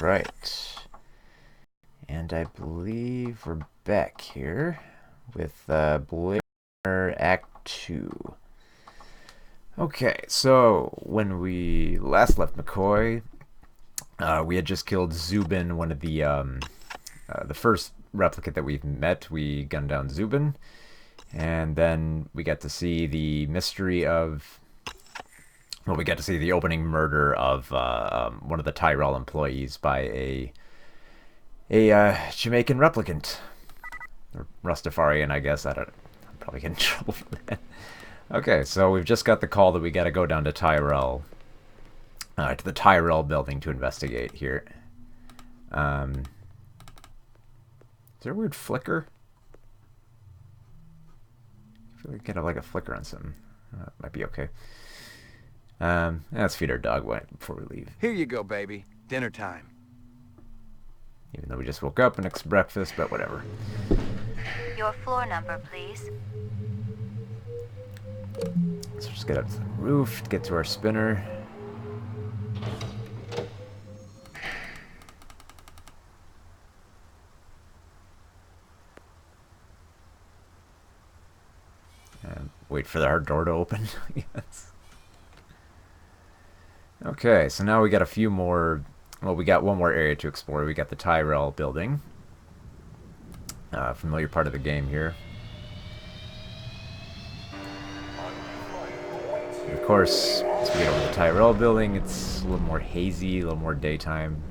Right. And I believe we're back here with Blade Runner Act 2. Okay, so when we last left McCoy, we had just killed Zubin, one of the first replicant that we've met. We gunned down Zubin, and then we got to see the mystery of. Well, we got to see the opening murder of one of the Tyrell employees by a Jamaican replicant, or Rastafarian, I guess. I'm probably getting in trouble for that. Okay, so we've just got the call that we got to go down to Tyrell, to the Tyrell building to investigate here. Is there a weird flicker? I feel like I have like a flicker on something. It might be okay. Let's feed our dog before we leave. Here you go, baby. Dinner time. Even though we just woke up and it's breakfast, but whatever. Your floor number, please. Let's just get up to the roof, get to our spinner. And wait for our door to open. Yes. Okay, so now we got a few more. Well, we got one more area to explore. We got the Tyrell building. Familiar part of the game here. And of course, as we get over the Tyrell building, it's a little more hazy, a little more daytime.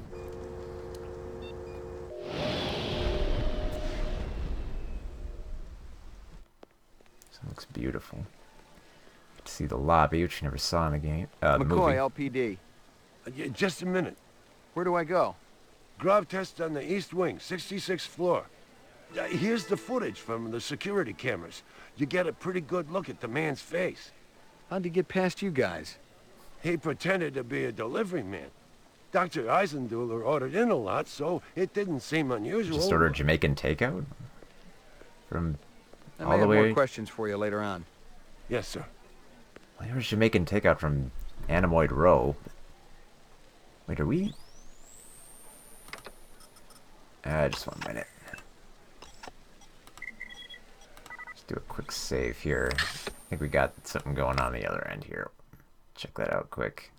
So it looks beautiful. See the lobby, which you never saw in the game. The McCoy, movie. LPD. Just a minute. Where do I go? Grab test on the east wing, 66th floor. Here's the footage from the security cameras. You get a pretty good look at the man's face. How'd he get past you guys? He pretended to be a delivery man. Dr. Eisenduler ordered in a lot, so it didn't seem unusual. Just ordered Jamaican takeout? From I all may the have way... more questions for you later on. Yes, sir. Well, there's Jamaican takeout from Anemoid Row. Wait, are we... just 1 minute. Just do a quick save here. I think we got something going on the other end here. Check that out quick.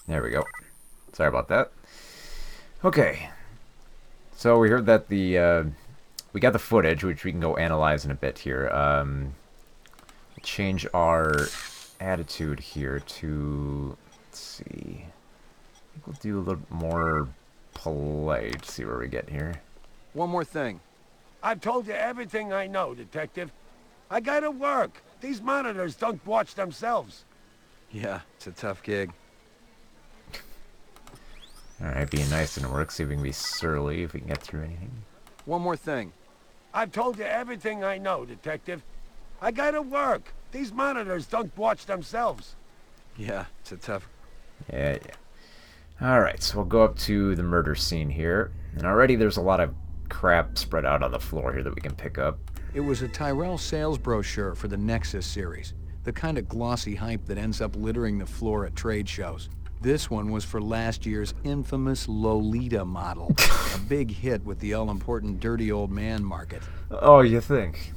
There we go. Sorry about that. Okay. So we heard that we got the footage, which we can go analyze in a bit here. Change our attitude here to, let's see. I think we'll do a little more polite. See where we get here. One more thing. I've told you everything I know, Detective. I gotta work. These monitors don't watch themselves. Yeah, it's a tough gig. Alright, being nice didn't work. See if we can be surly, if we can get through anything. One more thing. I've told you everything I know, Detective. I gotta work. These monitors don't watch themselves. Yeah, it's a tough... Yeah. Alright, so we'll go up to the murder scene here. And already there's a lot of crap spread out on the floor here that we can pick up. It was a Tyrell sales brochure for the Nexus series. The kind of glossy hype that ends up littering the floor at trade shows. This one was for last year's infamous Lolita model. A big hit with the all-important dirty old man market. Oh, you think?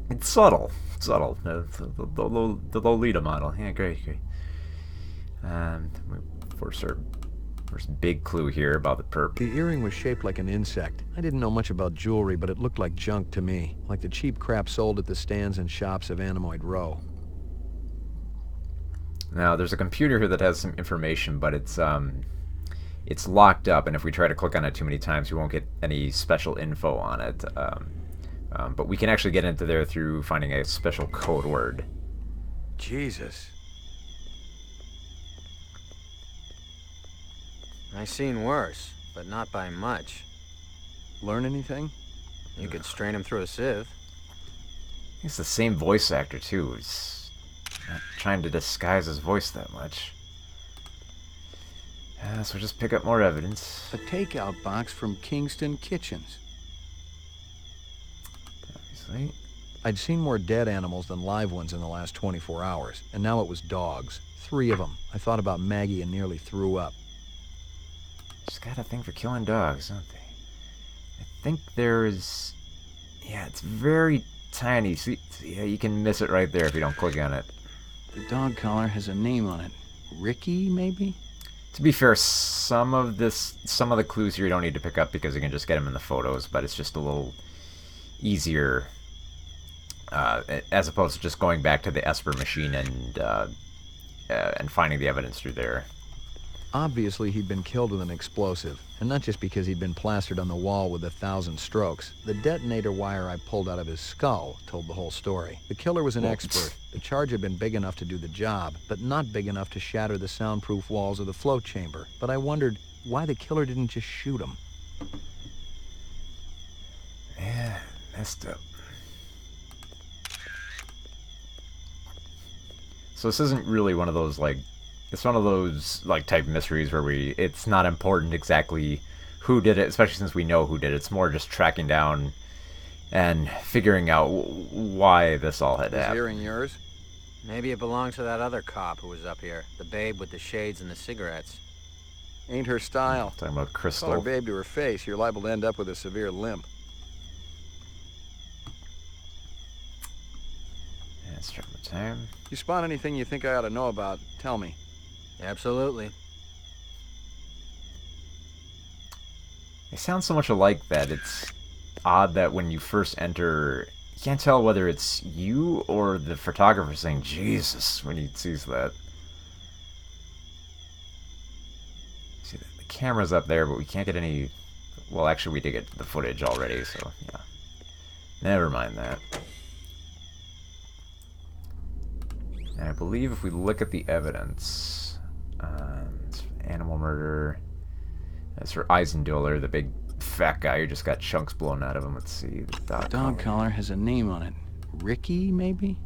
It's subtle. Subtle. The Lolita model. Yeah, great. First big clue here about the perp. The earring was shaped like an insect. I didn't know much about jewelry, but it looked like junk to me. Like the cheap crap sold at the stands and shops of Anemoid Row. Now, there's a computer here that has some information, but it's locked up, and if we try to click on it too many times, we won't get any special info on it. But we can actually get into there through finding a special code word. Jesus. I seen worse, but not by much. Learn anything? You could strain him through a sieve. It's the same voice actor, too. He's not trying to disguise his voice that much. So just pick up more evidence. A takeout box from Kingston Kitchens. Obviously. I'd seen more dead animals than live ones in the last 24 hours, and now it was dogs. 3 of them. I thought about Maggie and nearly threw up. Just got a thing for killing dogs, don't they? I think there's... Yeah, it's very tiny. See, yeah, you can miss it right there if you don't click on it. The dog collar has a name on it. Ricky, maybe? To be fair, some of the clues here you don't need to pick up because you can just get them in the photos, but it's just a little easier as opposed to just going back to the Esper machine and finding the evidence through there. Obviously, he'd been killed with an explosive, and not just because he'd been plastered on the wall with 1,000 strokes. The detonator wire I pulled out of his skull told the whole story. The killer was an expert. The charge had been big enough to do the job, but not big enough to shatter the soundproof walls of the float chamber. But I wondered why the killer didn't just shoot him. Yeah, messed up. So this isn't really one of those, like, it's one of those, like, type mysteries where it's not important exactly who did it, especially since we know who did it. It's more just tracking down and figuring out why this all had Is happened. hearing yours? Maybe it belonged to that other cop who was up here. The babe with the shades and the cigarettes. Ain't her style. Talking about Crystal. Call her babe to her face. You're liable to end up with a severe limp. Yeah, let's check the time. You spot anything you think I ought to know about, tell me. Absolutely. They sound so much alike that it's odd that when you first enter, you can't tell whether it's you or the photographer saying Jesus when he sees that. See, the camera's up there, but we can't get any... Well, actually, we did get the footage already, so yeah. Never mind that. And I believe if we look at the evidence... it's animal murder. That's for Eisendoller, the big fat guy who just got chunks blown out of him. Let's see. The Dog collar has a name on it. Ricky, maybe?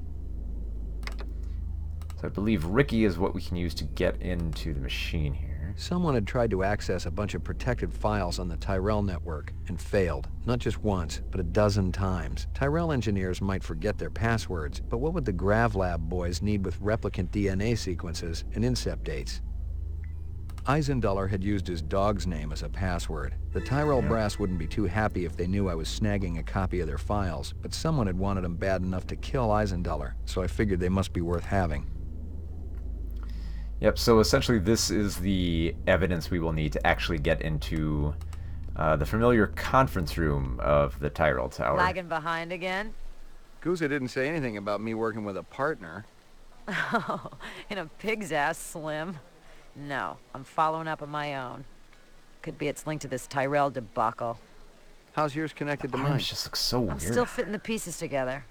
So I believe Ricky is what we can use to get into the machine here. Someone had tried to access a bunch of protected files on the Tyrell network and failed. Not just once, but a dozen times. Tyrell engineers might forget their passwords, but what would the GravLab boys need with replicant DNA sequences and incept dates? Eisendoller had used his dog's name as a password. The Tyrell brass wouldn't be too happy if they knew I was snagging a copy of their files, but someone had wanted them bad enough to kill Eisendoller, so I figured they must be worth having. Yep, so essentially this is the evidence we will need to actually get into the familiar conference room of the Tyrell Tower. Lagging behind again? Gouza didn't say anything about me working with a partner. Oh, in a pig's ass, Slim. No, I'm following up on my own. Could be it's linked to this Tyrell debacle. How's yours connected to mine? Arms just look so weird. I'm still fitting the pieces together.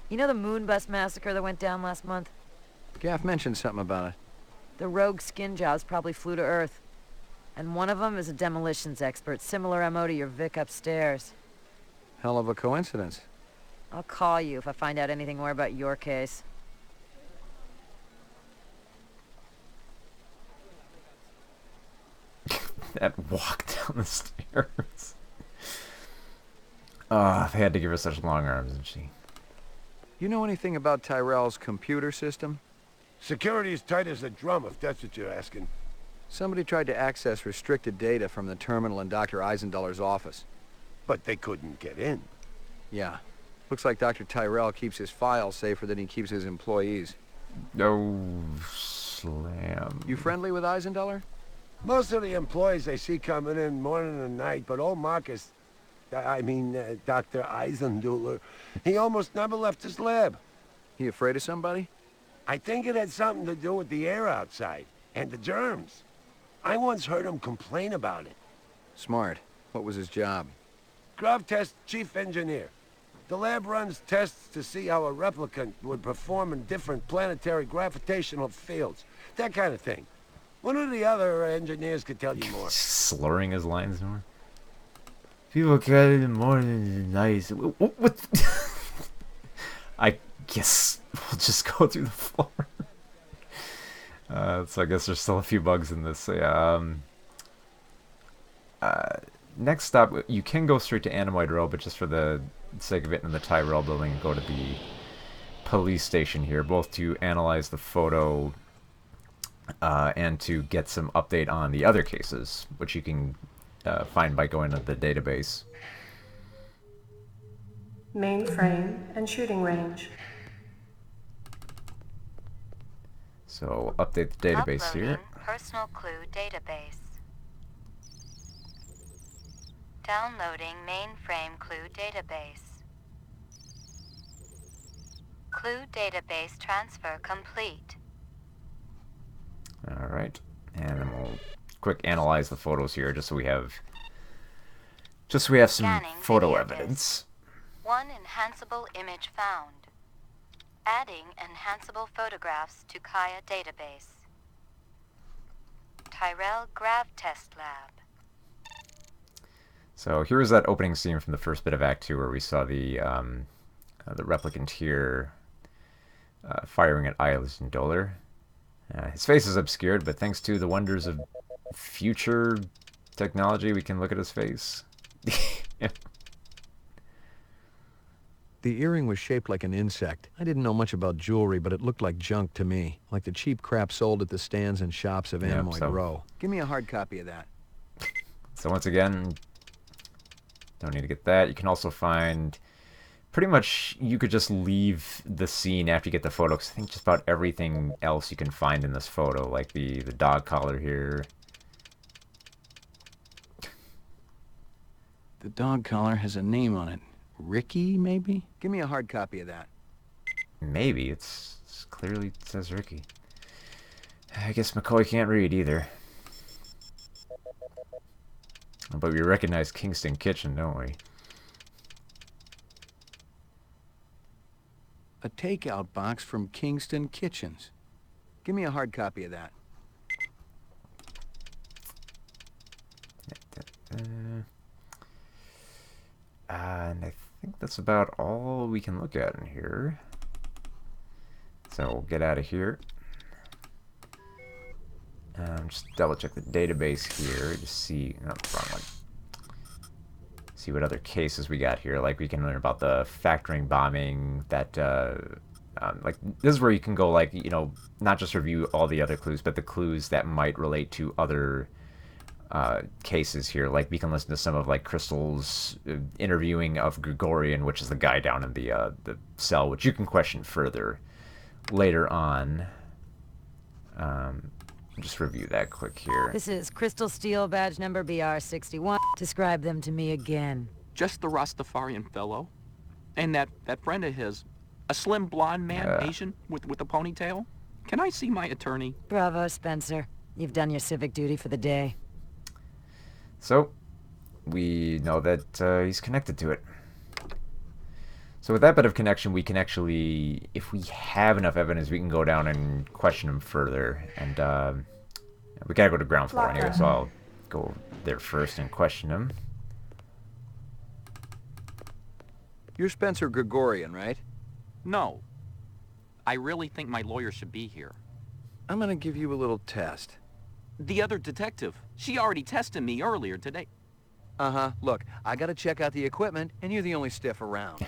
You know the moon bus massacre that went down last month? Gaff mentioned something about it. The rogue skin jobs probably flew to Earth. And one of them is a demolitions expert, similar MO to your Vic upstairs. Hell of a coincidence. I'll call you if I find out anything more about your case. That walk down the stairs. Oh, they had to give her such long arms, didn't she? You know anything about Tyrell's computer system? Security is tight as a drum, if that's what you're asking. Somebody tried to access restricted data from the terminal in Dr. Eisendoller's office. But they couldn't get in. Yeah. Looks like Dr. Tyrell keeps his files safer than he keeps his employees. Oh, slam. You friendly with Eisendoller? Most of the employees I see coming in morning and night, but old Marcus, Dr. Eisendoller, he almost never left his lab. He afraid of somebody? I think it had something to do with the air outside, and the germs. I once heard him complain about it. Smart. What was his job? Grav Test Chief Engineer. The lab runs tests to see how a replicant would perform in different planetary gravitational fields. That kind of thing. One of the other engineers could tell you more. Slurring his lines more. People get it in the morning and night. What? I guess we'll just go through the floor. So I guess there's still a few bugs in this. next stop, you can go straight to Anemoid Row, but just for the sake of it, in the Tyrell building, and go to the police station here, both to analyze the photo and to get some update on the other cases, which you can find by going to the database. Mainframe and shooting range. So update the database here. Uploading personal clue database. Downloading mainframe clue database. Clue database transfer complete. All right, and then we'll quick analyze the photos here, just so we have some Scanning photo video evidence. One enhanceable image found. Adding enhanceable photographs to Kaya database. Tyrell Grav Test Lab. So here is that opening scene from the first bit of Act 2 where we saw the replicant here firing at Eilers and Doller. His face is obscured, but thanks to the wonders of future technology, we can look at his face. The earring was shaped like an insect. I didn't know much about jewelry, but it looked like junk to me. Like the cheap crap sold at the stands and shops of Anemoid Row. Give me a hard copy of that. So once again, don't need to get that. You can also find... Pretty much, you could just leave the scene after you get the photo, because I think just about everything else you can find in this photo, like the dog collar here. The dog collar has a name on it. Ricky, maybe? Give me a hard copy of that. Maybe. It's clearly says Ricky. I guess McCoy can't read either. But we recognize Kingston Kitchen, don't we? A takeout box from Kingston Kitchens. Give me a hard copy of that. And I think that's about all we can look at in here. So we'll get out of here. Just double check the database here to see... No, wrong one. See what other cases we got here. Like we can learn about the factoring bombing. That like this is where you can go, like, you know, not just review all the other clues, but the clues that might relate to other cases here. Like we can listen to some of like Crystal's interviewing of Gregorian, which is the guy down in the cell, which you can question further later on. Just review that quick here. This is Crystal Steel badge number BR61. Describe them to me again. Just the Rastafarian fellow. And that friend of his. A slim blonde man, Asian, with a ponytail. Can I see my attorney? Bravo, Spencer. You've done your civic duty for the day. So, we know that he's connected to it. So with that bit of connection, we can actually, if we have enough evidence, we can go down and question him further. And we gotta go to ground floor anyway, so I'll go there first and question him. You're Spencer Gregorian, right? No. I really think my lawyer should be here. I'm gonna give you a little test. The other detective, she already tested me earlier today. Uh-huh. Look, I gotta check out the equipment, and you're the only stiff around.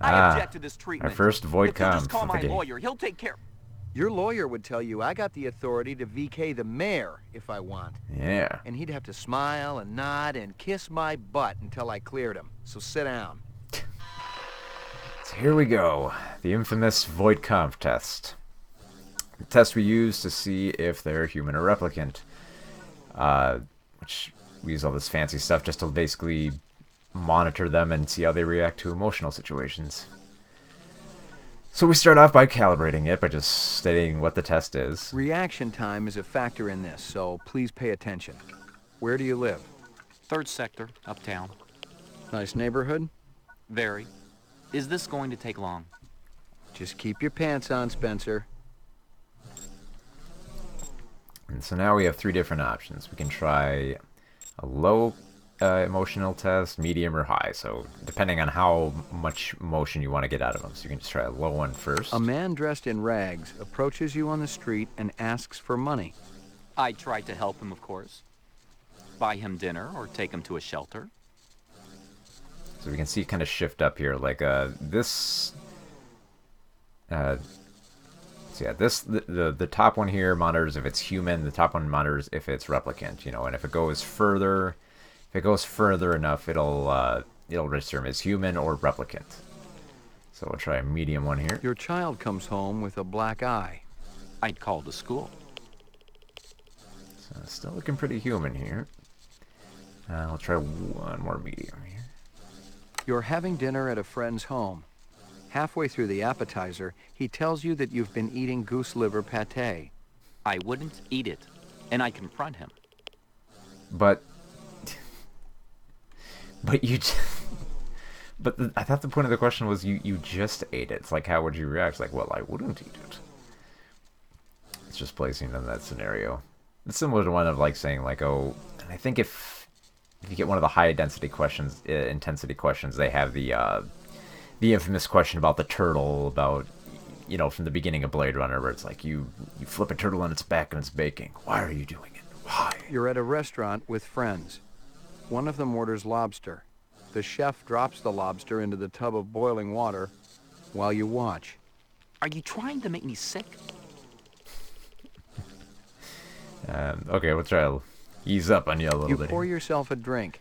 I object to this treatment. Our first void If you'll just com call for the my game. lawyer, he'll take care. Your lawyer would tell you I got the authority to VK the mayor if I want. Yeah. And he'd have to smile and nod and kiss my butt until I cleared him. So sit down. So here we go. The infamous void conf test. The test we use to see if they're human or replicant. Which we use all this fancy stuff just to basically monitor them and see how they react to emotional situations. So we start off by calibrating it by just stating what the test is. Reaction time is a factor in this, so please pay attention. Where do you live? 3rd sector, uptown. Nice neighborhood? Very. Is this going to take long? Just keep your pants on, Spencer. And so now we have 3 different options. We can try a low emotional test, medium, or high. So depending on how much emotion you want to get out of them. So you can just try a low one first. A man dressed in rags approaches you on the street and asks for money. I tried to help him, of course. buy him dinner or take him to a shelter. So we can see kind of shift up here, like this. So yeah, the top one here monitors if it's human. The top one monitors if it's replicant. You know, and if it goes further enough, it'll register him as human or replicant. So we'll try a medium one here. Your child comes home with a black eye. I'd call the school. So still looking pretty human here. We'll try one more medium here. You're having dinner at a friend's home. Halfway through the appetizer, he tells you that you've been eating goose liver pate. I wouldn't eat it, and I confront him. But you. I thought the point of the question was you just ate it. It's like, how would you react? It's like, well, I wouldn't eat it. It's just placing in that scenario. It's similar to one of like saying like, oh, and I think if you get one of the high density questions, intensity questions, they have the infamous question about the turtle, about, you know, from the beginning of Blade Runner, where it's like you flip a turtle on its back and it's baking. Why are you doing it? Why? You're at a restaurant with friends. One of them orders lobster. The chef drops the lobster into the tub of boiling water while you watch. Are you trying to make me sick? Okay, we'll try to ease up on you a little bit. You pour yourself a drink.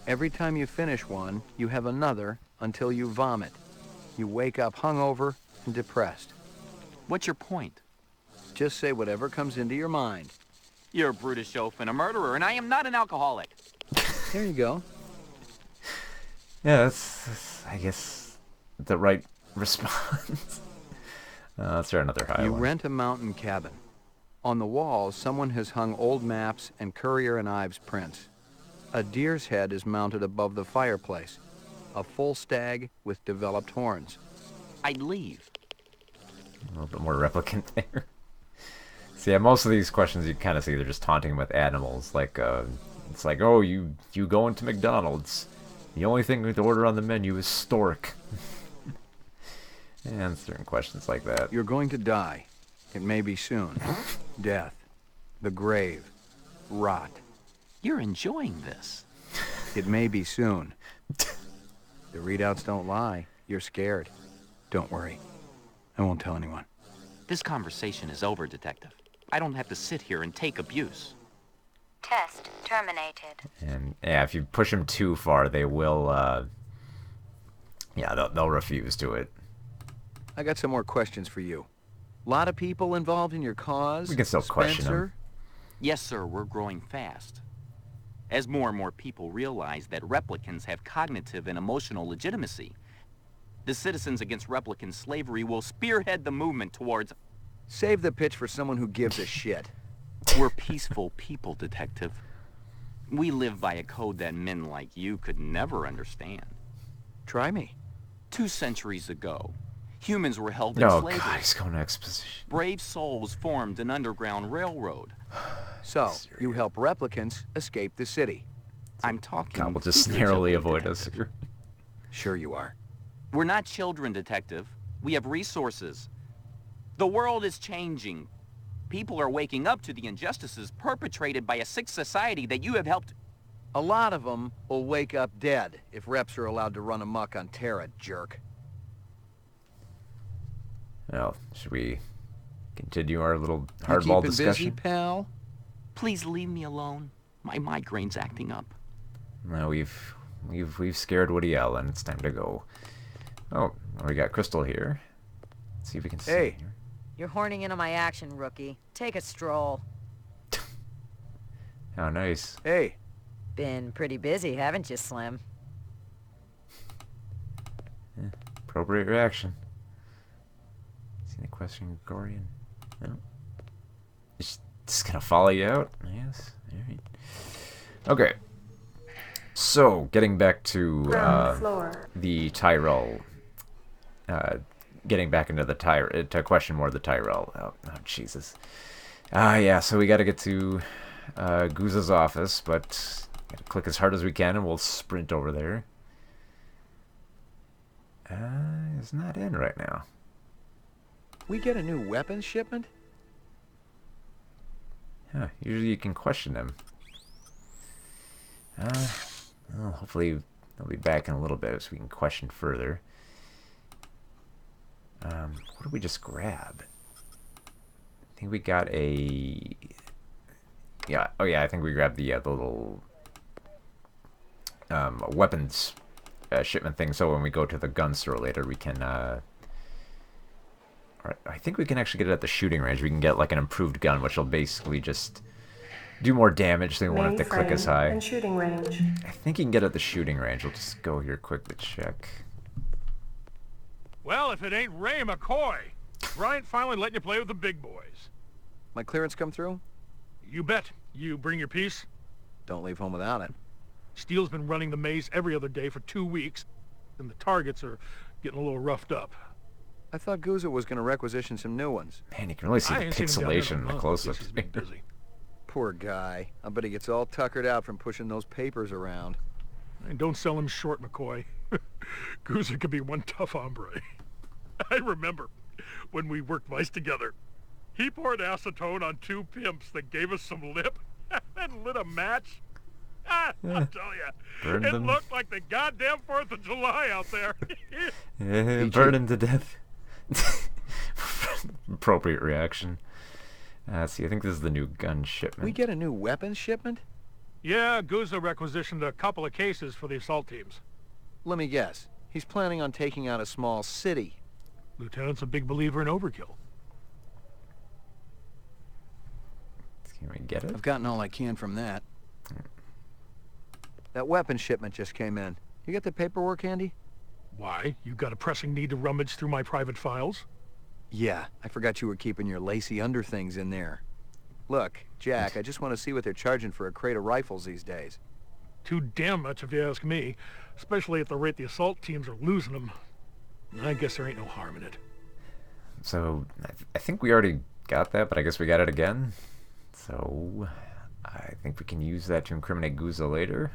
Every time you finish one, you have another until you vomit. You wake up hungover and depressed. What's your point? Just say whatever comes into your mind. You're a brutish oaf and a murderer, and I am not an alcoholic. There you go. Yeah, that's I guess, the right response. Let's try another high You one. rent a mountain cabin. On the walls, someone has hung old maps and Currier and Ives prints. A deer's head is mounted above the fireplace. A full stag with developed horns. I'd leave. A little bit more replicant there. So yeah, most of these questions you kind of see they're just taunting with animals. Like, it's like, oh, you go into McDonald's. The only thing to order on the menu is stork. And certain questions like that. You're going to die. It may be soon. Death. The grave. Rot. You're enjoying this. It may be soon. The readouts don't lie. You're scared. Don't worry. I won't tell anyone. This conversation is over, Detective. I don't have to sit here and take abuse. Test terminated. And yeah, if you push them too far, they will. Yeah, they'll refuse to it. I got some more questions for you. Lot of people involved in your cause? We can still question them. Yes, sir, we're growing fast. As more and more people realize that replicants have cognitive and emotional legitimacy, the Citizens Against Replicant Slavery will spearhead the movement towards... Save the pitch for someone who gives a shit. We're peaceful people, Detective. We live by a code that men like you could never understand. Try me. 2 centuries ago, humans were held in Oh, slavery. God, he's going to exposition. Brave souls formed an underground railroad. So, you help replicants escape the city. I'm talking... God will just narrowly avoid us here. Sure you are. We're not children, Detective. We have resources. The world is changing. People are waking up to the injustices perpetrated by a sick society that you have helped... A lot of them will wake up dead if reps are allowed to run amok on Terra, jerk. Well, should we continue our little You hardball keeping discussion? busy, pal? Please leave me alone. My migraine's acting up. No, we've scared Woody Allen. It's time to go. Oh, we got Crystal here. Let's see if we can see Hey. her. You're horning into my action, rookie. Take a stroll. Oh, nice. Hey, Been pretty busy, haven't you, Slim? Yeah, appropriate reaction. See the question, Gregorian? No. Just gonna follow you out? Yes. Alright. Okay. So, getting back to Ground floor. the Tyrell. Getting back into the to question more of the Tyrell. Oh, Jesus. Yeah, so we gotta get to Guza's office, but gotta click as hard as we can and we'll sprint over there. It's not in right now. we get a new weapons shipment? Huh, usually you can question him. Well, hopefully they'll be back in a little bit so we can question further. What did we just grab? I think we got a... Yeah, oh yeah, I think we grabbed the little weapons shipment thing, so when we go to the gun store later, we can... I think we can actually get it at the shooting range. We can get like an improved gun, which will basically just do more damage, so we won't have to click as high. And shooting range. I think you can get it at the shooting range. We'll just go here quick to check. Well, if it ain't Ray McCoy. Bryant finally letting you play with the big boys. My clearance come through? You bet. You bring your piece? Don't leave home without it. Steele's been running the maze every other day for 2 weeks, and the targets are getting a little roughed up. I thought Gouza was going to requisition some new ones. Man, you can really see the pixelation in the close-ups. He's been busy. Poor guy. I bet he gets all tuckered out from pushing those papers around. And don't sell him short, McCoy. Gouza could be one tough hombre. I remember when we worked mice together. He poured acetone on 2 pimps that gave us some lip and lit a match. I'll tell you, it looked like the goddamn 4th of July out there. Burn him to death. Appropriate reaction. See, I think this is the new gun shipment. We get a new weapons shipment? Yeah, Gouza requisitioned a couple of cases for the assault teams. Let me guess. He's planning on taking out a small city. Lieutenant's a big believer in overkill. Can we get it? I've gotten all I can from that. That weapons shipment just came in. You got the paperwork handy? Why? You got a pressing need to rummage through my private files? Yeah, I forgot you were keeping your lacy underthings in there. Look, Jack, I just want to see what they're charging for a crate of rifles these days. Too damn much if you ask me, especially at the rate the assault teams are losing them. I guess there ain't no harm in it. So, I think we already got that, but I guess we got it again. So, I think we can use that to incriminate Gouza later.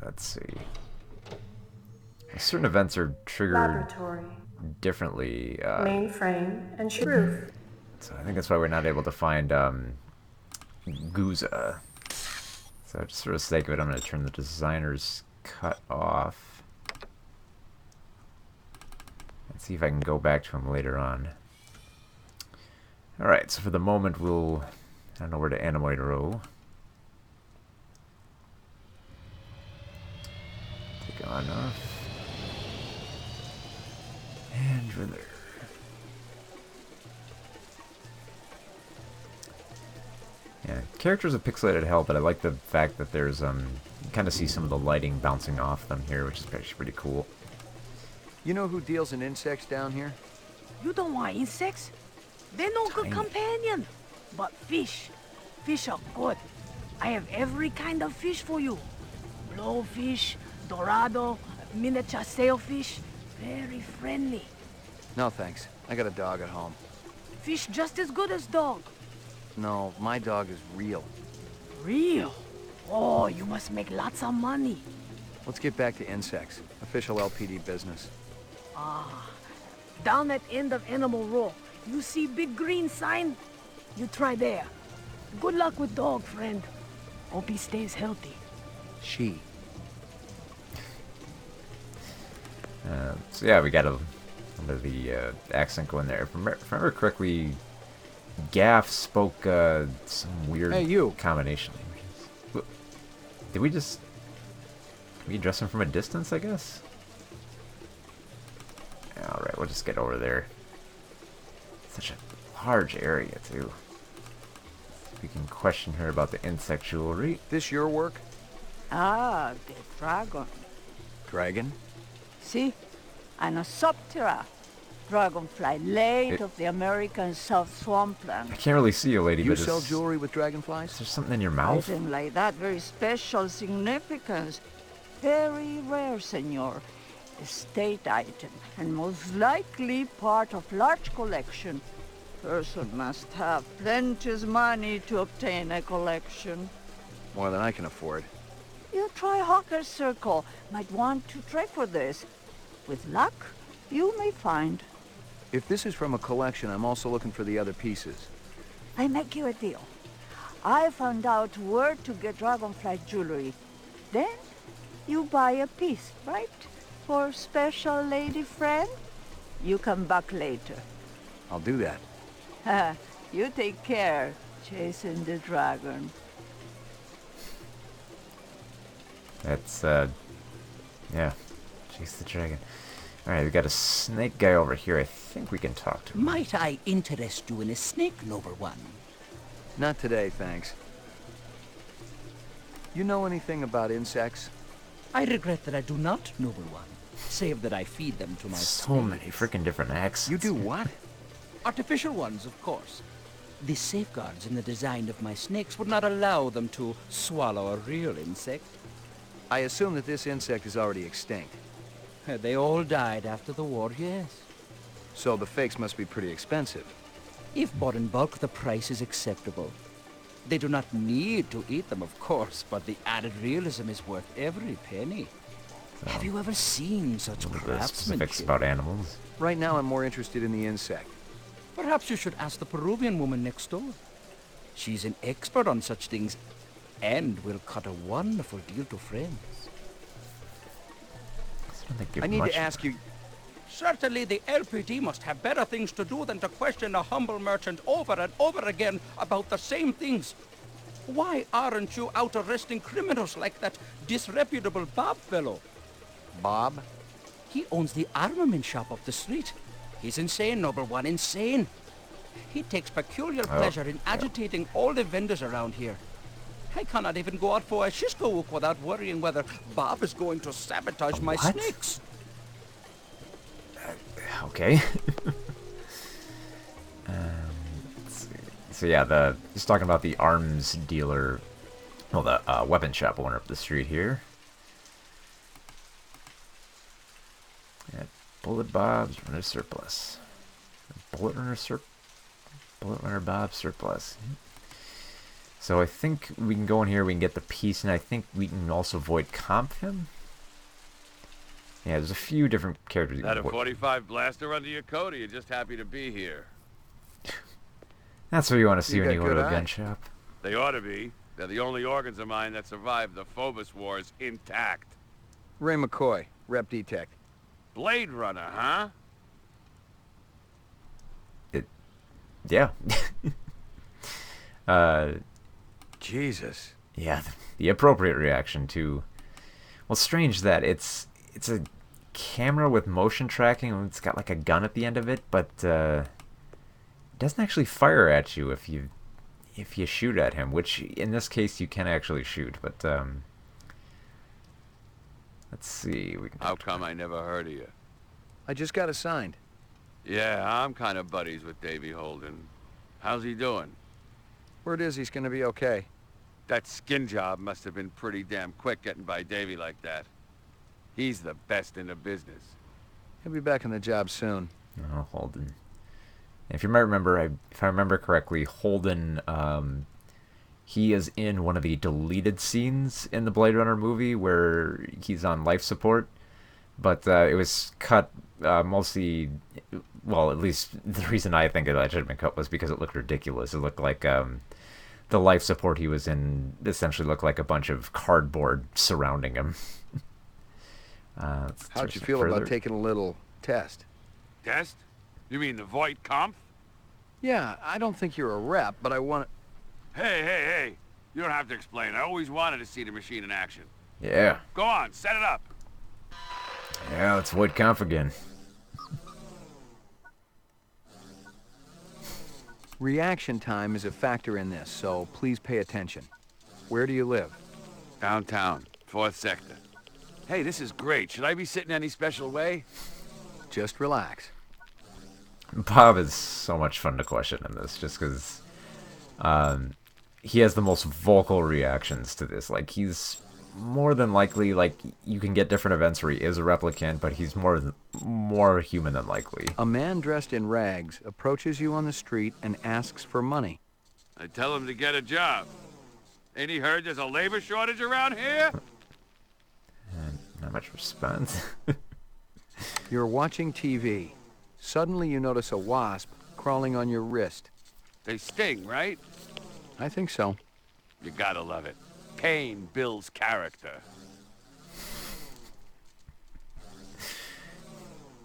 Let's see. Certain events are triggered Laboratory. differently. Mainframe and roof. So I think that's why we're not able to find Gouza. So just for the sake of it, I'm going to turn the designer's cut off. And see if I can go back to him later on. Alright, so for the moment we'll... I don't know where to animate row. Take on off. And we're there. Yeah, characters are pixelated hell, but I like the fact that there's you kind of see some of the lighting bouncing off them here, which is actually pretty cool. You know who deals in insects down here? You don't want insects? They're no good companion. But fish. Fish are good. I have every kind of fish for you. Blowfish, dorado, miniature sailfish. Very friendly. No, thanks. I got a dog at home. Fish just as good as dog. No, my dog is real. Real? Oh, you must make lots of money. Let's get back to insects. Official LPD business. Down at end of Animal Row, you see big green sign? You try there. Good luck with dog, friend. Hope he stays healthy. She. So yeah, we got a bit of the accent going there. If I remember correctly, Gaff spoke some weird combination languages. Did we just... Can we address him from a distance, I guess? Alright, we'll just get over there. Such a large area, too. We can question her about the insect jewelry. This your work? Ah, the dragon. Dragon? See? Anosoptera. Dragonfly, late of the American South Swampland. I can't really see you, lady, You but sell jewelry with dragonflies? Is there something in your mouth? Item like that, very special significance. Very rare, senor. Estate item, and most likely part of large collection. Person must have plenty's money to obtain a collection. More than I can afford. You try Hawker's Circle. Might want to trade for this. With luck, you may find. If this is from a collection, I'm also looking for the other pieces. I make you a deal. I found out where to get dragonfly jewelry. Then you buy a piece, right? For special lady friend? You come back later. I'll do that. You take care, chasing the dragon. That's, yeah. Chase the dragon. Alright, we got a snake guy over here. I think we can talk to him. Might I interest you in a snake, Noble One? Not today, thanks. You know anything about insects? I regret that I do not, Noble One, save that I feed them to my So many freaking different accents. You do what? Artificial ones, of course. The safeguards in the design of my snakes would not allow them to swallow a real insect. I assume that this insect is already extinct. They all died after the war, yes. So the fakes must be pretty expensive. If bought in bulk, the price is acceptable. They do not need to eat them, of course, but the added realism is worth every penny. So, have you ever seen such craftsmanship? Specifics about animals. Right now, I'm more interested in the insect. Perhaps you should ask the Peruvian woman next door. She's an expert on such things, and will cut a wonderful deal to friends. I need to ask you... Certainly the LPD must have better things to do than to question a humble merchant over and over again about the same things. Why aren't you out arresting criminals like that disreputable Bob fellow? Bob? He owns the armament shop up the street. He's insane, Noble One, insane. He takes peculiar pleasure in agitating all the vendors around here. I cannot even go out for a Shisco without worrying whether Bob is going to sabotage my snakes. Okay. Let's see. So yeah, he's talking about the arms dealer, well, the weapon shop owner up the street here. Yeah, Bullet Bob's runner surplus. Bullet runner Bob surplus. So I think we can go in here, we can get the piece, and I think we can also void comp him. Yeah, there's a few different characters. Had a 45 blaster under your coat, or you're just happy to be here? That's what you want to see when you go to a gun shop. They ought to be. They're the only organs of mine that survived the Phobos Wars intact. Ray McCoy, Rep Detect. Blade Runner, huh? Yeah. Jesus. Yeah, the appropriate reaction to... Well, strange that it's a camera with motion tracking, and it's got like a gun at the end of it, but it doesn't actually fire at you if you shoot at him, which in this case you can actually shoot, but let's see. How come I never heard of you? I just got assigned. Yeah, I'm kind of buddies with Davy Holden. How's he doing? Word is he's gonna be okay. That skin job must have been pretty damn quick getting by Davy like that. He's the best in the business. He'll be back on the job soon. Oh, Holden. If you might remember, if I remember correctly, Holden, he is in one of the deleted scenes in the Blade Runner movie where he's on life support, but it was cut mostly, well, at least the reason I think that should have been cut was because it looked ridiculous. It looked like the life support he was in essentially looked like a bunch of cardboard surrounding him. How'd you feel about taking a little test? Test? You mean the Voight Kampf? Yeah, I don't think you're a rep, but I want to... Hey. You don't have to explain. I always wanted to see the machine in action. Yeah. Go on, set it up. Yeah, let's Voight Kampf again. Reaction time is a factor in this, so please pay attention. Where do you live? Downtown, 4th sector. Hey, this is great. Should I be sitting any special way? Just relax. Bob is so much fun to question in this, just because he has the most vocal reactions to this. Like, he's more than likely, like, you can get different events where he is a replicant, but he's more human than likely. A man dressed in rags approaches you on the street and asks for money. I tell him to get a job. Ain't he heard there's a labor shortage around here? Not much response. You're watching TV. Suddenly you notice a wasp crawling on your wrist. They sting, right? I think so. You gotta love it. Pain builds character.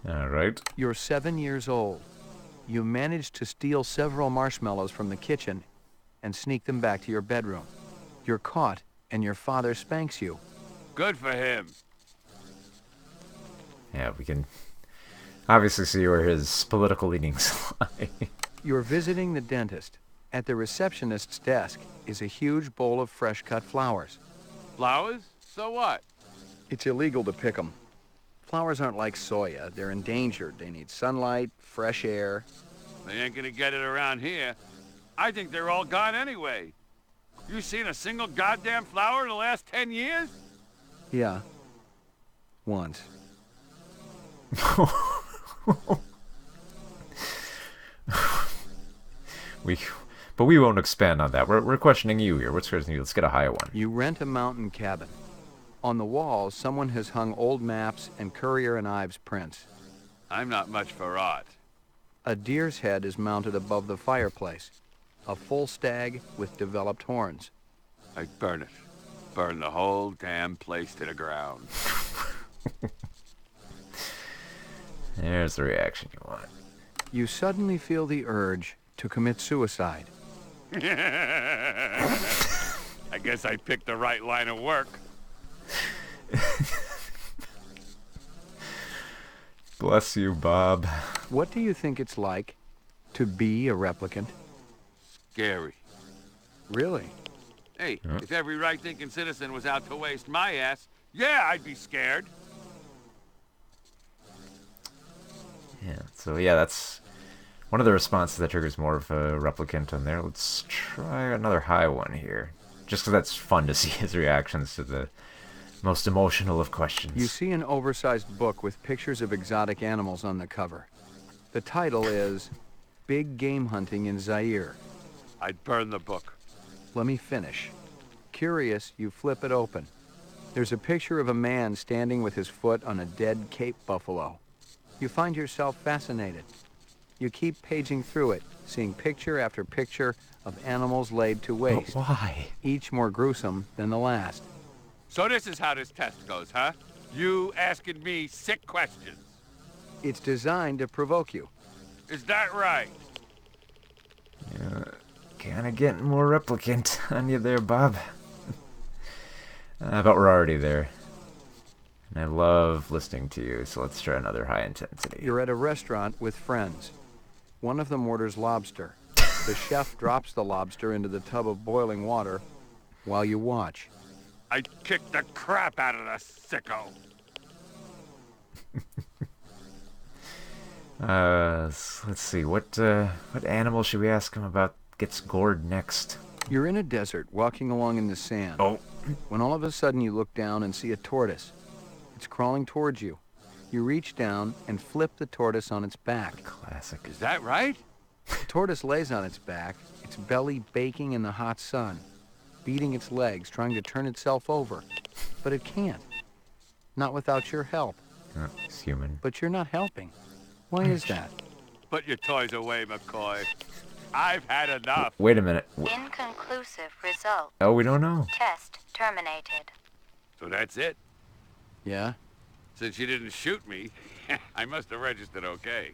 All right. You're 7 years old. You managed to steal several marshmallows from the kitchen and sneak them back to your bedroom. You're caught, and your father spanks you. Good for him. Yeah, we can obviously see where his political leanings lie. You're visiting the dentist. At the receptionist's desk is a huge bowl of fresh-cut flowers. Flowers? So what? It's illegal to pick them. Flowers aren't like soya. They're endangered. They need sunlight, fresh air. They ain't gonna get it around here. I think they're all gone anyway. You seen a single goddamn flower in the last 10 years? Yeah. Once. But we won't expand on that. We're questioning you here. What's questioning you? Let's get a higher one. You rent a mountain cabin. On the walls, someone has hung old maps and Currier and Ives prints. I'm not much for art. A deer's head is mounted above the fireplace. A full stag with developed horns. I'd burn it. Burn the whole damn place to the ground. There's the reaction you want. You suddenly feel the urge to commit suicide. I guess I picked the right line of work. Bless you, Bob. What do you think it's like to be a replicant? Scary. Really? Hey, if every right-thinking citizen was out to waste my ass, yeah, I'd be scared. Yeah, so yeah, that's one of the responses that triggers more of a replicant on there. Let's try another high one here. Just because that's fun to see his reactions to the most emotional of questions. You see an oversized book with pictures of exotic animals on the cover. The title is Big Game Hunting in Zaire. I'd burn the book. Let me finish. Curious, you flip it open. There's a picture of a man standing with his foot on a dead Cape buffalo. You find yourself fascinated. You keep paging through it, seeing picture after picture of animals laid to waste. But why? Each more gruesome than the last. So this is how this test goes, huh? You asking me sick questions. It's designed to provoke you. Is that right? Yeah, kind of getting more replicant on you there, Bob. But we're already there. And I love listening to you, so let's try another high intensity. You're at a restaurant with friends. One of them orders lobster. The chef drops the lobster into the tub of boiling water while you watch. I'd kick the crap out of the sicko. Let's see. What animal should we ask him about gets gored next? You're in a desert, walking along in the sand. Oh. When all of a sudden you look down and see a tortoise. It's crawling towards you. You reach down and flip the tortoise on its back. Classic. Is that right? The tortoise lays on its back, its belly baking in the hot sun, beating its legs, trying to turn itself over. But it can't. Not without your help. It's human. But you're not helping. Why is that? Put your toys away, McCoy. I've had enough. Wait a minute. Inconclusive result. Oh, we don't know. Test terminated. So that's it? Yeah? Since you didn't shoot me, I must have registered okay.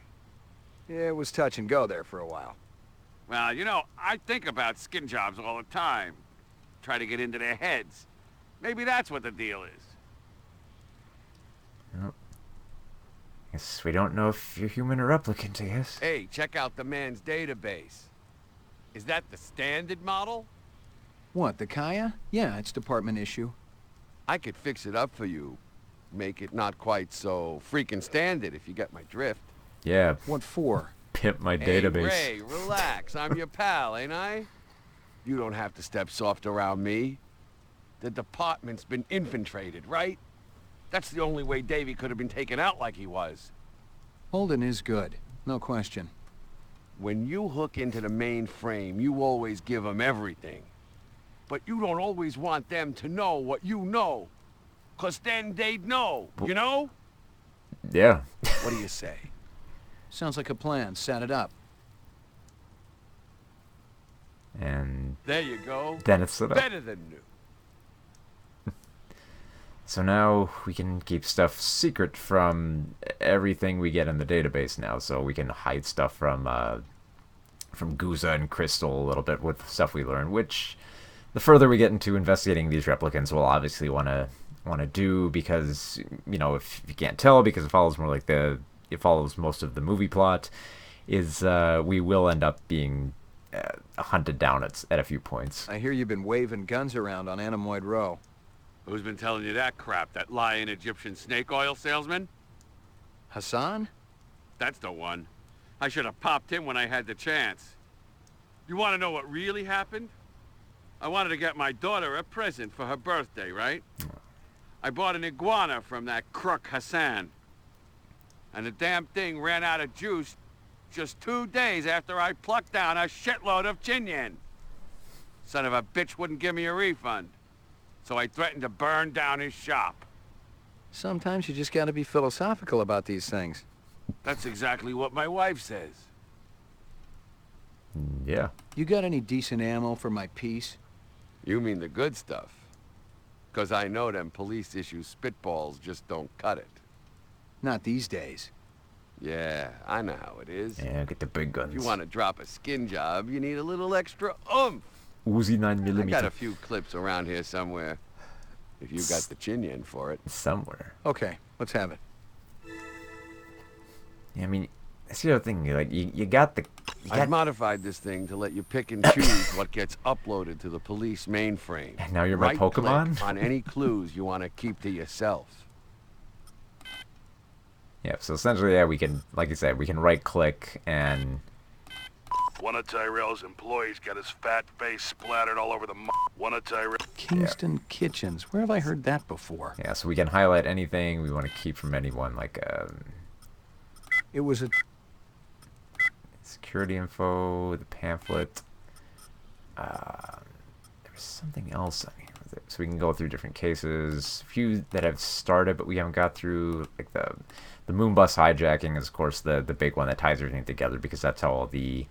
Yeah, it was touch and go there for a while. Well, you know, I think about skin jobs all the time. Try to get into their heads. Maybe that's what the deal is. Well, guess we don't know if you're human or replicant, I guess. Hey, check out the man's database. Is that the standard model? What, the Kaya? Yeah, it's department issue. I could fix it up for you. Make it not quite so freaking standard, if you get my drift. Yeah. What for? Pimp my Hey, database. Ray, relax. I'm your pal, ain't I? You don't have to step soft around me. The department's been infiltrated, right? That's the only way Davy could have been taken out like he was. Holden is good. No question. When you hook into the mainframe, you always give them everything. But you don't always want them to know what you know. 'Cause then they'd know, you know? Yeah. What do you say? Sounds like a plan. Set it up. And There you go. Then it's lit up. Better than new. So now we can keep stuff secret from everything we get in the database now. So we can hide stuff from Guza and Crystal a little bit with stuff we learn. Which, the further we get into investigating these replicants, we'll obviously want to do, because if you can't tell, because it follows more like it follows most of the movie plot, is we will end up being hunted down at a few points. I hear you've been waving guns around on Anemoid Row. Who's been telling you that crap? That lying Egyptian snake oil salesman? Hassan? That's the one. I should have popped him when I had the chance. You want to know what really happened? I wanted to get my daughter a present for her birthday, right? I bought an iguana from that crook Hassan. And the damn thing ran out of juice just 2 days after I plucked down a shitload of Chinyan. Son of a bitch wouldn't give me a refund. So I threatened to burn down his shop. Sometimes you just gotta be philosophical about these things. That's exactly what my wife says. Yeah. You got any decent ammo for my piece? You mean the good stuff? Because I know them police issue spitballs just don't cut it. Not these days. Yeah, I know how it is. Yeah, get the big guns. If you want to drop a skin job, you need a little extra oomph. Uzi 9mm. I got a few clips around here somewhere. If you got the chin for it. Somewhere. Okay, let's have it. Yeah, I mean, that's the other thing. Like, you got the... I've modified this thing to let you pick and choose what gets uploaded to the police mainframe. And now you're my Pokemon? On any clues you want to keep to yourself. Yeah, so essentially, yeah, we can, like you said, we can right-click and... One of Tyrell's employees got his fat face splattered all over the one of Tyrell... Kingston Kitchens. Where have I heard that before? Yeah, so we can highlight anything we want to keep from anyone, like, It was a... security info, the pamphlet. There's something else on here with it. So we can go through different cases. A few that have started, but we haven't got through, like the moon bus hijacking is, of course, the big one that ties everything together, because that's how all the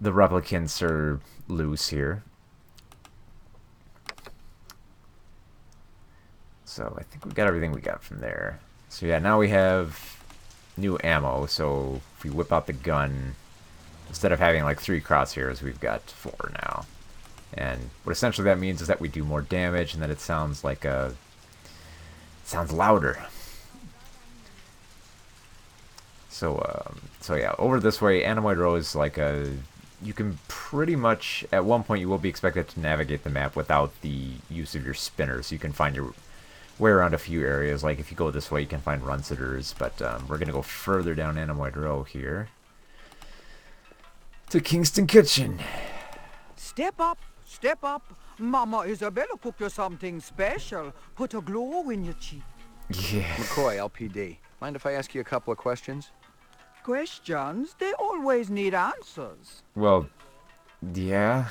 replicants are loose here. So I think we got everything we got from there. So yeah, now we have new ammo. So if we whip out the gun, instead of having like 3 crosshairs, we've got 4 now. And what essentially that means is that we do more damage, and that it sounds like sounds louder. So yeah, over this way, Anemoid Row is like you can pretty much, at one point you will be expected to navigate the map without the use of your spinner, so you can find your way around a few areas. Like if you go this way, you can find run-sitters, but we're going to go further down Anemoid Row here to Kingston Kitchen. Step up, step up. Mama Isabella cooked you something special. Put a glow in your cheek. Yeah. McCoy, LPD. Mind if I ask you a couple of questions? Questions? They always need answers. Well, yeah.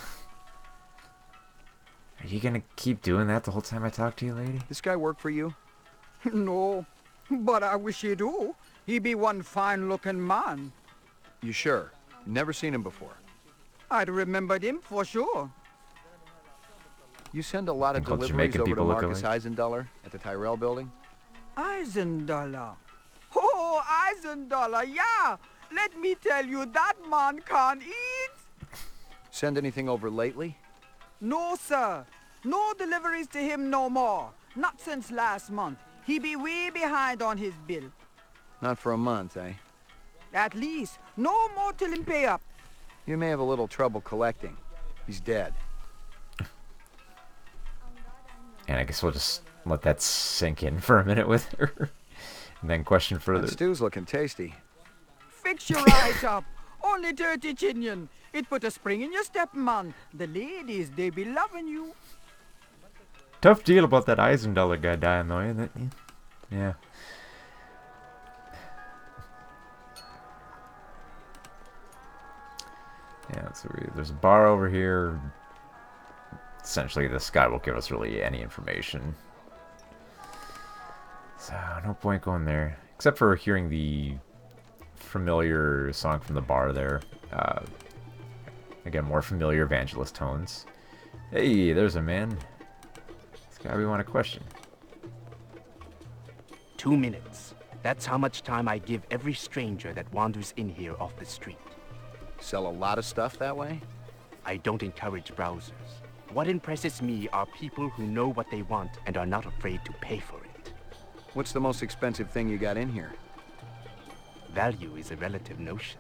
Are you gonna keep doing that the whole time I talk to you, lady? This guy work for you? No, but I wish he do. He be one fine-looking man. You sure? Never seen him before. I'd remembered him for sure. You send a lot of Think deliveries Jamaican over to people look Marcus alike? Eisendaler at the Tyrell building? Eisendollar. Oh, Eisendollar, yeah. Let me tell you, that man can't eat. Send anything over lately? No, sir. No deliveries to him no more. Not since last month. He be way behind on his bill. Not for a month, eh? At least. No more till him pay up. You may have a little trouble collecting. He's dead. And I guess we'll just let that sink in for a minute with her. And then question further. That stew's looking tasty. Fix your eyes up. Only 30 chinion. It put a spring in your step, man. The ladies, they be loving you. Tough deal about that Eisendaler guy dying, though, isn't it? Yeah. Yeah, so there's a bar over here. Essentially, this guy won't give us really any information. So, no point going there. Except for hearing the familiar song from the bar there. Again, more familiar evangelist tones. Hey, there's a man. This guy we want to question. 2 minutes. That's how much time I give every stranger that wanders in here off the street. Sell a lot of stuff that way? I don't encourage browsers. What impresses me are people who know what they want and are not afraid to pay for it. What's the most expensive thing you got in here? Value is a relative notion.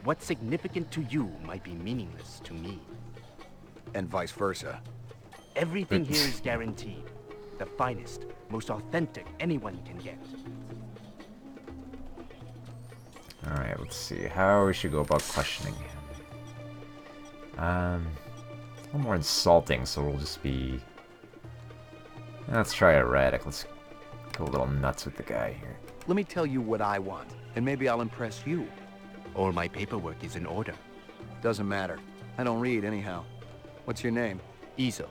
What's significant to you might be meaningless to me. And vice versa. Everything here is guaranteed. The finest, most authentic anyone can get. Alright, let's see how we should go about questioning him. A little more insulting, so we'll just be... Let's try erratic. Let's go a little nuts with the guy here. Let me tell you what I want, and maybe I'll impress you. All my paperwork is in order. Doesn't matter. I don't read anyhow. What's your name? Izo.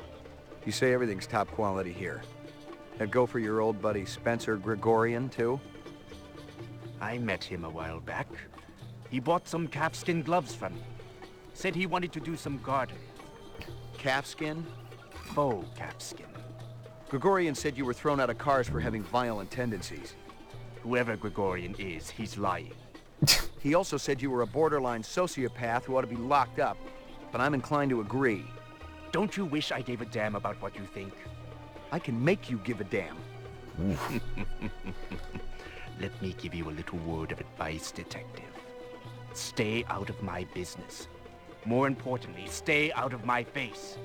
You say everything's top quality here. That go for your old buddy Spencer Gregorian, too? I met him a while back. He bought some calfskin gloves from me. Said he wanted to do some gardening. Calfskin? Faux calfskin. Gregorian said you were thrown out of cars for having violent tendencies. Whoever Gregorian is, he's lying. He also said you were a borderline sociopath who ought to be locked up, but I'm inclined to agree. Don't you wish I gave a damn about what you think? I can make you give a damn. Let me give you a little word of advice, detective. Stay out of my business. More importantly, stay out of my face.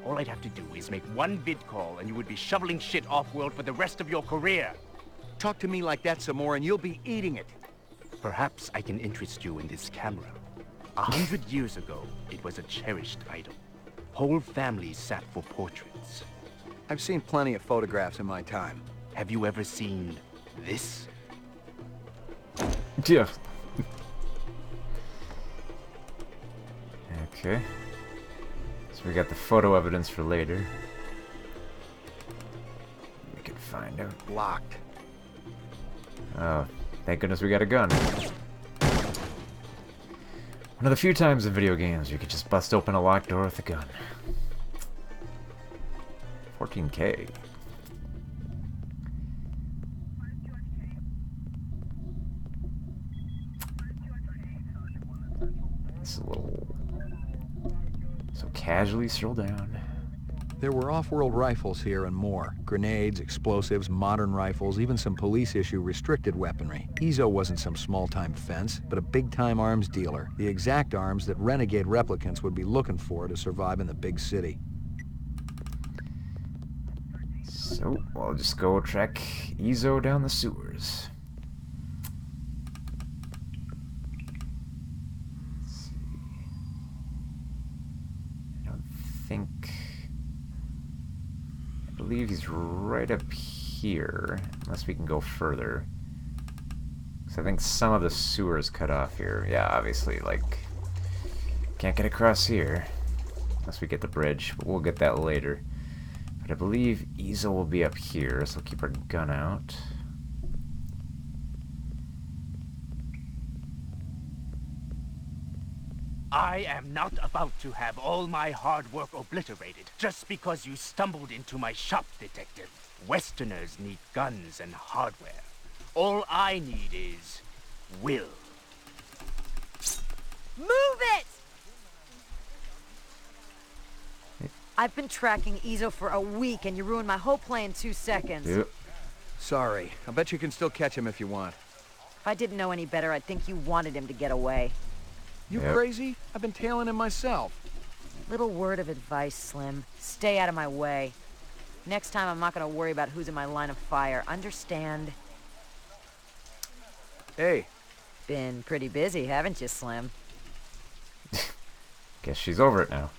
All I'd have to do is make one vid call and you would be shoveling shit off-world for the rest of your career. Talk to me like that some more and you'll be eating it. Perhaps I can interest you in this camera. 100 years ago, it was a cherished item. Whole families sat for portraits. I've seen plenty of photographs in my time. Have you ever seen this? Yeah. Okay. So we got the photo evidence for later. We can find out. Locked. Oh, thank goodness we got a gun. One of the few times in video games you could just bust open a locked door with a gun. 14K. It's a little... So casually stroll down. There were off-world rifles here and more. Grenades, explosives, modern rifles, even some police-issue restricted weaponry. Izo wasn't some small-time fence, but a big-time arms dealer. The exact arms that renegade replicants would be looking for to survive in the big city. So, we'll just go track Izo down the sewers. Let's see. I don't think... I believe he's right up here, unless we can go further. So I think some of the sewers cut off here. Yeah, obviously, like, can't get across here unless we get the bridge, but we'll get that later. But I believe Izo will be up here, so we'll keep our gun out. I am not about to have all my hard work obliterated just because you stumbled into my shop, detective. Westerners need guns and hardware. All I need is will. Move it! I've been tracking Izo for a week and you ruined my whole play in 2 seconds. Yep. Sorry. I bet you can still catch him if you want. If I didn't know any better, I'd think you wanted him to get away. You Yep. crazy? I've been tailing him myself. Little word of advice, Slim. Stay out of my way. Next time, I'm not going to worry about who's in my line of fire. Understand? Hey. Been pretty busy, haven't you, Slim? Guess she's over it now.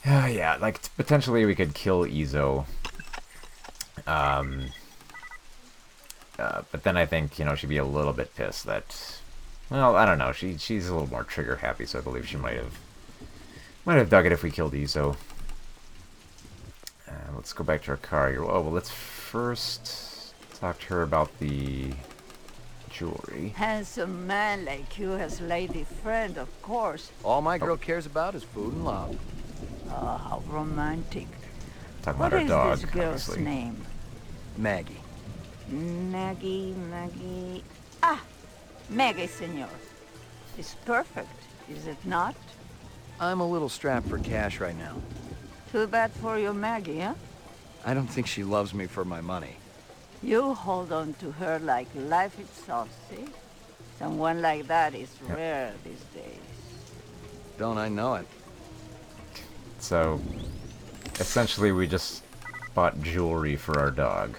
Yeah, like, potentially we could kill Izo. But then I think, you know, she'd be a little bit pissed that... Well, I don't know. She's a little more trigger happy, so I believe she might have dug it if we killed Izo. Let's go back to our car here. Oh, well, let's first talk to her about the jewelry. Handsome man like you has lady friend, of course. All my girl cares about is food and love. Oh, how romantic. Talking What about our is dog, this girl's obviously. name? Maggie. Maggie. Ah, Maggie, senor. It's perfect, is it not? I'm a little strapped for cash right now. Too bad for your Maggie, huh? I don't think she loves me for my money. You hold on to her like life itself, see? Someone like that is rare these days. Don't I know it? So, essentially we just bought jewelry for our dog.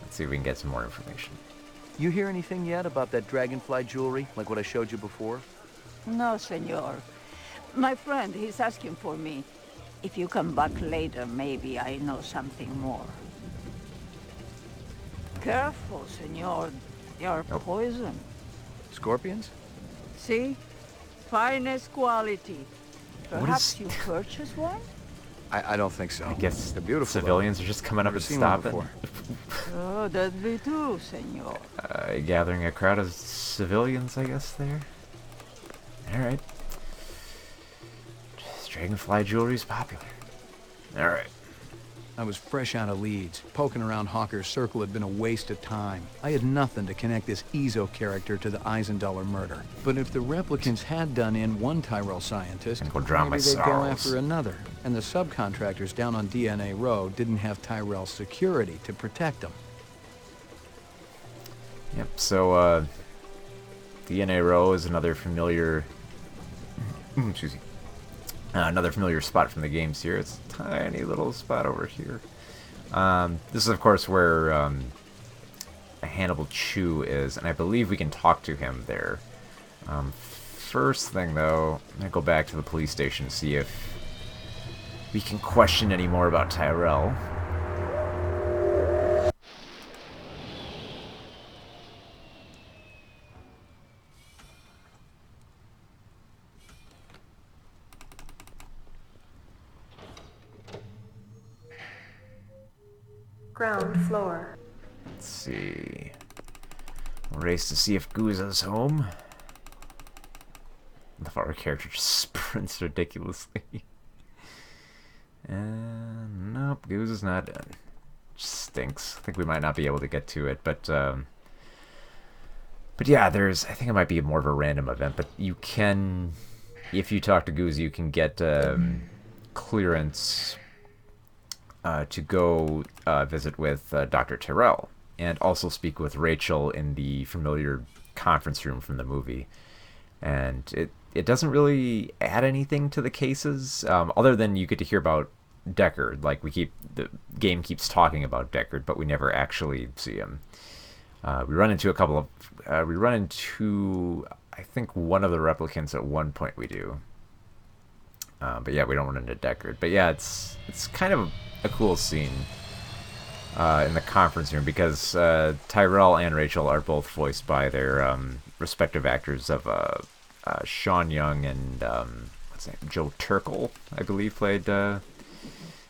Let's see if we can get some more information. You hear anything yet about that dragonfly jewelry, like what I showed you before? No, senor. My friend, he's asking for me. If you come back later, maybe I know something more. Careful, senor. They are poison. Scorpions? See? Finest quality. What Perhaps is- you purchase one? I don't think so. I guess they're beautiful. civilians are just coming up Never and seen one stopping. before. Oh, that'd be too, senor. Gathering a crowd of civilians, I guess, there. Alright. Dragonfly jewelry's popular. Alright. I was fresh out of Leeds. Poking around Hawker's circle had been a waste of time. I had nothing to connect this Ezo character to the Eisendaler murder. But if the replicants had done in one Tyrell scientist, Go drown my maybe they'd go sorrows. after another. And the subcontractors down on DNA Row didn't have Tyrell security to protect them. Yep, so, DNA Row is another familiar... excuse me. Another familiar spot from the games here. It's a tiny little spot over here. This is, of course, where Hannibal Chew is, and I believe we can talk to him there. First thing, though, I'm going to go back to the police station and see if we can question any more about Tyrell. Ground floor. Let's see. Race to see if Guza's home. The our character just sprints ridiculously. And nope, Guza's not in. Just stinks. I think we might not be able to get to it, but yeah, there's. I think it might be more of a random event, but you can, if you talk to Guza, you can get clearance to go visit with Dr. Tyrell, and also speak with Rachel in the familiar conference room from the movie. And it doesn't really add anything to the cases, other than you get to hear about Deckard. Like, the game keeps talking about Deckard, but we never actually see him. We run into I think one of the replicants at one point we do. But yeah, we don't run into Deckard. But yeah, it's kind of a cool scene in the conference room, because Tyrell and Rachel are both voiced by their respective actors of Sean Young and what's his name? Joe Turkel, I believe, played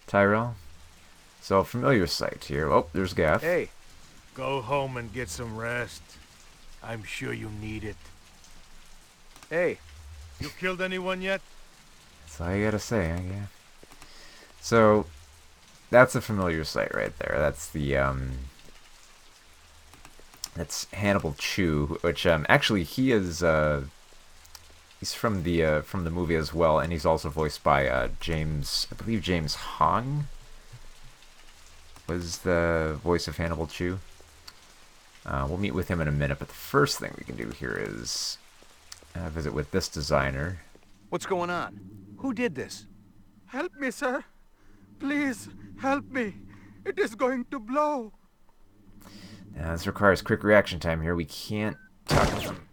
Tyrell. So a familiar sight here. Oh, there's Gaff. Hey. Go home and get some rest. I'm sure you need it. Hey. You killed anyone yet? That's all you gotta say, huh, Gaff? So that's a familiar sight right there. That's the that's Hannibal Chew, which actually he is he's from the movie as well, and he's also voiced by James, I believe James Hong was the voice of Hannibal Chew. We'll meet with him in a minute, but the first thing we can do here is visit with this designer. What's going on? Who did this? Help me, sir. Please, help me. It is going to blow. Now, this requires quick reaction time here. We can't talk to him.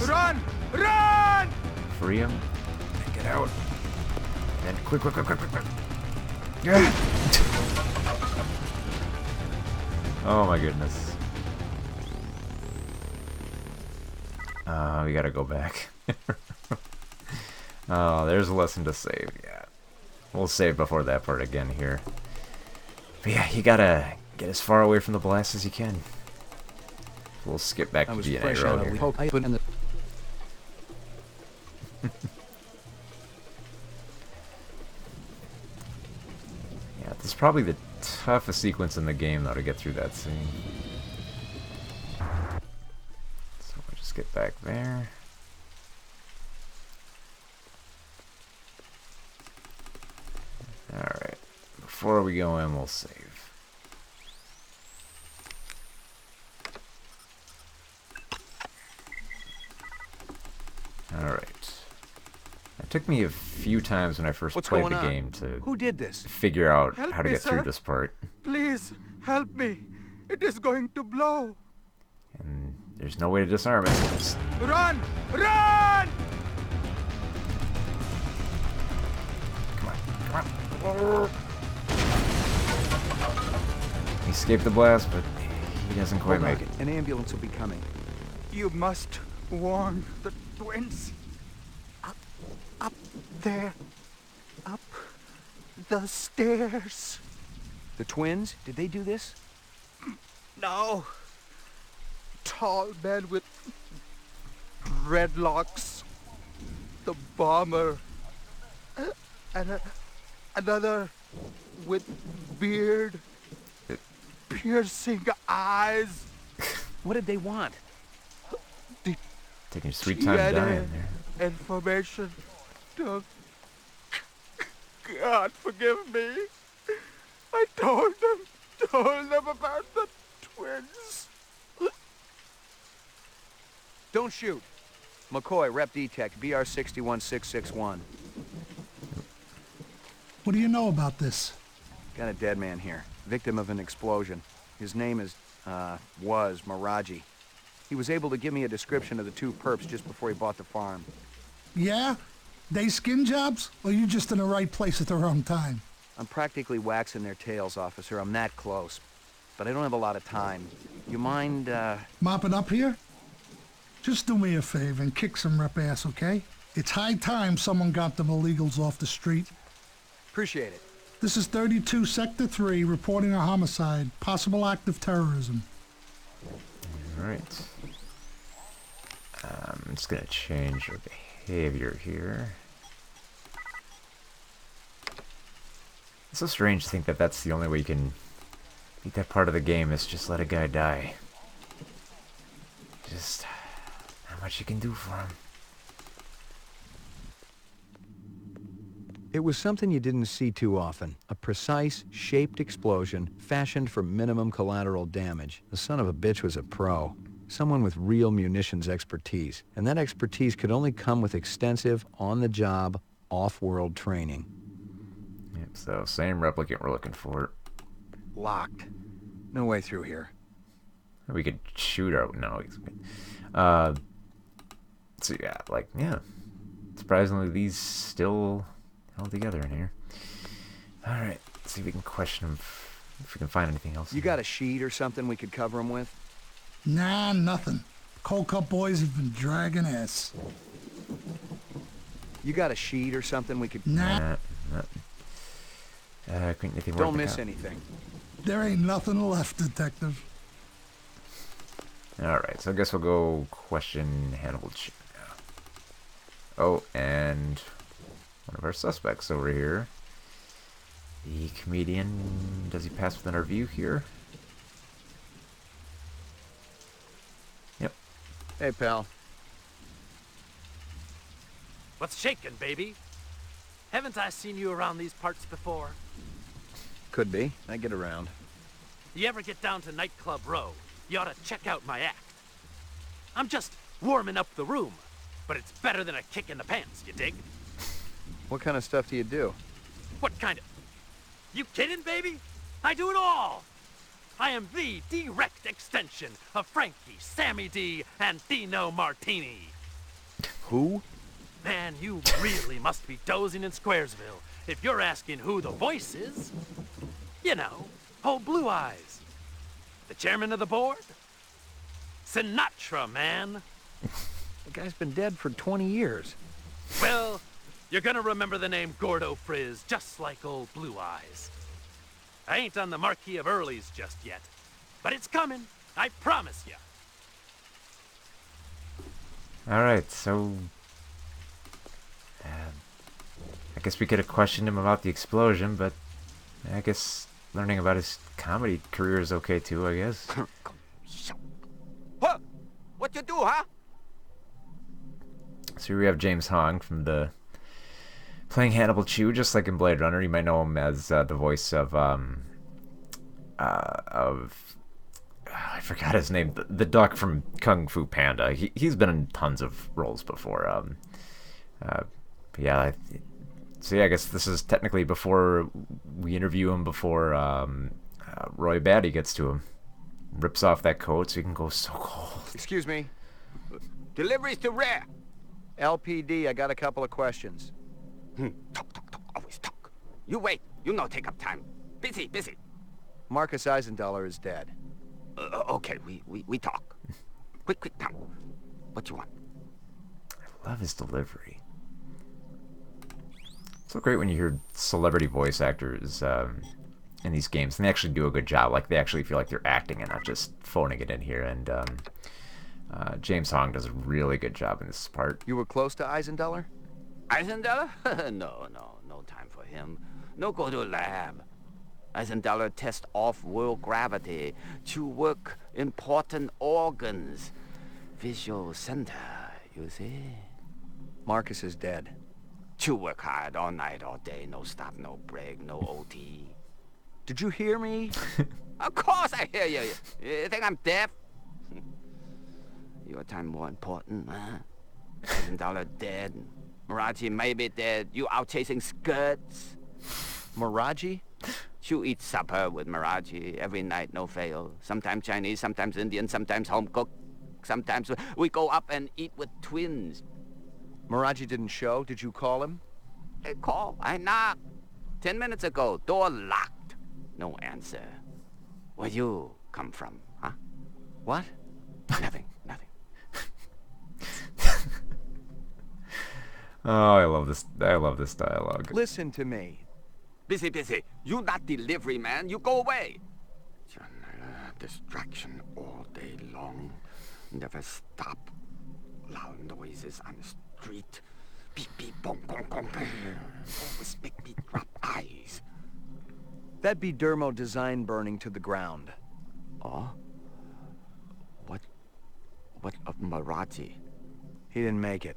Run! Run! Free him. And get out. And then quick. Yeah. Oh my goodness. We gotta go back. Oh, there's a lesson to save. Yeah. We'll save before that part again here. But yeah, you gotta get as far away from the blast as you can. We'll skip back to DNA Row here. probably the toughest sequence in the game, though, to get through that scene. So we'll just get back there. Alright. Before we go in, we'll save. Alright. It took me a few times when I first What's played going the on? game to Who did this? figure out Help how to me, get through sir. this part. Please, help me. It is going to blow. And there's no way to disarm it. Just Run! Run! he escaped the blast, but he doesn't quite Hold on. make it. An ambulance will be coming. You must warn the twins. Up there. Up the stairs. The twins? Did they do this? No. Tall man with dreadlocks. The bomber. And another with beard. Piercing eyes. What did they want? Taking your sweet time dying there. Information. God forgive me. I told them about the twins. Don't shoot. McCoy, Rep Detect, BR 61661. What do you know about this? Got a dead man here. Victim of an explosion. His name was Miraji. He was able to give me a description of the two perps just before he bought the farm. Yeah? They skin jobs? Or you just in the right place at the wrong time? I'm practically waxing their tails, officer. I'm that close. But I don't have a lot of time. You mind, Mopping up here? Just do me a favor and kick some rep ass, okay? It's high time someone got them illegals off the street. Appreciate it. This is 32 Sector 3 reporting a homicide, possible act of terrorism. Alright. I'm just gonna change our behavior here. It's so strange to think that that's the only way you can beat that part of the game, is just let a guy die. Just not much you can do for him. It was something you didn't see too often. A precise, shaped explosion fashioned for minimum collateral damage. The son of a bitch was a pro. Someone with real munitions expertise. And that expertise could only come with extensive, on-the-job, off-world training. Yep, so same replicant we're looking for. Locked. No way through here. We could shoot our... No. So yeah, like, yeah. Surprisingly, these still held together in here. Alright, let's see if we can question them, if we can find anything else. You got a sheet or something we could cover them with? Nah, nothing. Cold Cup boys have been dragging ass. You got a sheet or something we could... Nah. Anything Don't miss anything. There ain't nothing left, detective. Alright, so I guess we'll go question Hannibal. Oh, and one of our suspects over here. The comedian. Does he pass within our view here? Yep. Hey, pal. What's shaking, baby? Haven't I seen you around these parts before? Could be. I get around. You ever get down to Nightclub Row, you ought to check out my act. I'm just warming up the room, but it's better than a kick in the pants, you dig? What kind of stuff do you do? What kind of... You kidding, baby? I do it all! I am the direct extension of Frankie, Sammy D, and Dino Martini. Who? Man, you really must be dozing in Squaresville if you're asking who the voice is. You know, old Blue Eyes. The chairman of the board? Sinatra, man. The guy's been dead for 20 years. Well, you're gonna remember the name Gordo Frizz just like old Blue Eyes. I ain't on the Marquis of Early's just yet, but it's coming, I promise you. Alright, so... I guess we could have questioned him about the explosion, but I guess learning about his comedy career is okay too, I guess. What you do, huh? So here we have James Hong from the playing Hannibal Chew, just like in Blade Runner. You might know him as the voice of I forgot his name, the duck from Kung Fu Panda. He's been in tons of roles before. Yeah. So yeah, I guess this is technically before we interview him, before Roy Batty gets to him, rips off that coat so he can go so cold. Excuse me. Deliveries to Rare. LPD, I got a couple of questions. Talk, always talk. You wait, you no take up time. Busy. Marcus Eisendaler is dead. Okay, we talk. Quick, now. What you want? I love his delivery. It's so great when you hear celebrity voice actors in these games, and they actually do a good job. Like, they actually feel like they're acting and not just phoning it in here. And James Hong does a really good job in this part. You were close to Eisendaler? Eisendaler? No time for him. No go to lab. Eisendaler test off-world gravity to work important organs. Visual center, you see? Marcus is dead. To work hard all night, all day, no stop, no break, no OT. Did you hear me? Of course I hear you. You think I'm deaf? Your time more important, huh? Eisendaler dead. Miraji may be dead. You out chasing skirts. Miraji? You eat supper with Miraji every night, no fail. Sometimes Chinese, sometimes Indian, sometimes home cooked. Sometimes we go up and eat with twins. Miraji didn't show. Did you call him? Hey, call. I knocked. 10 minutes ago. Door locked. No answer. Where you come from, huh? What? Nothing. Oh, I love this dialogue. Listen to me. Busy. You not delivery man. You go away. Distraction all day long. Never stop. Loud noises on the street. Beep, boom, boom. Always make me drop eyes. That'd be Dermo design burning to the ground. Oh? What of Marathi? He didn't make it.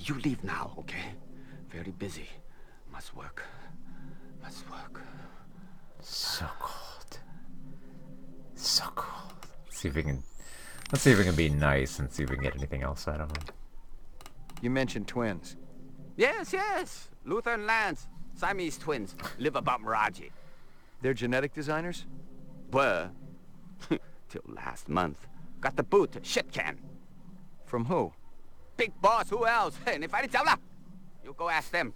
You leave now, okay? Very busy. Must work. So cold. Let's see if we can be nice and see if we can get anything else out of him. You mentioned twins. Yes. Luther and Lance. Siamese twins. Live about Miraji. They're genetic designers? Were. Till last month. Got the boot. Shit can. From who? Big boss. Who else? And if I didn't tell her, you go ask them.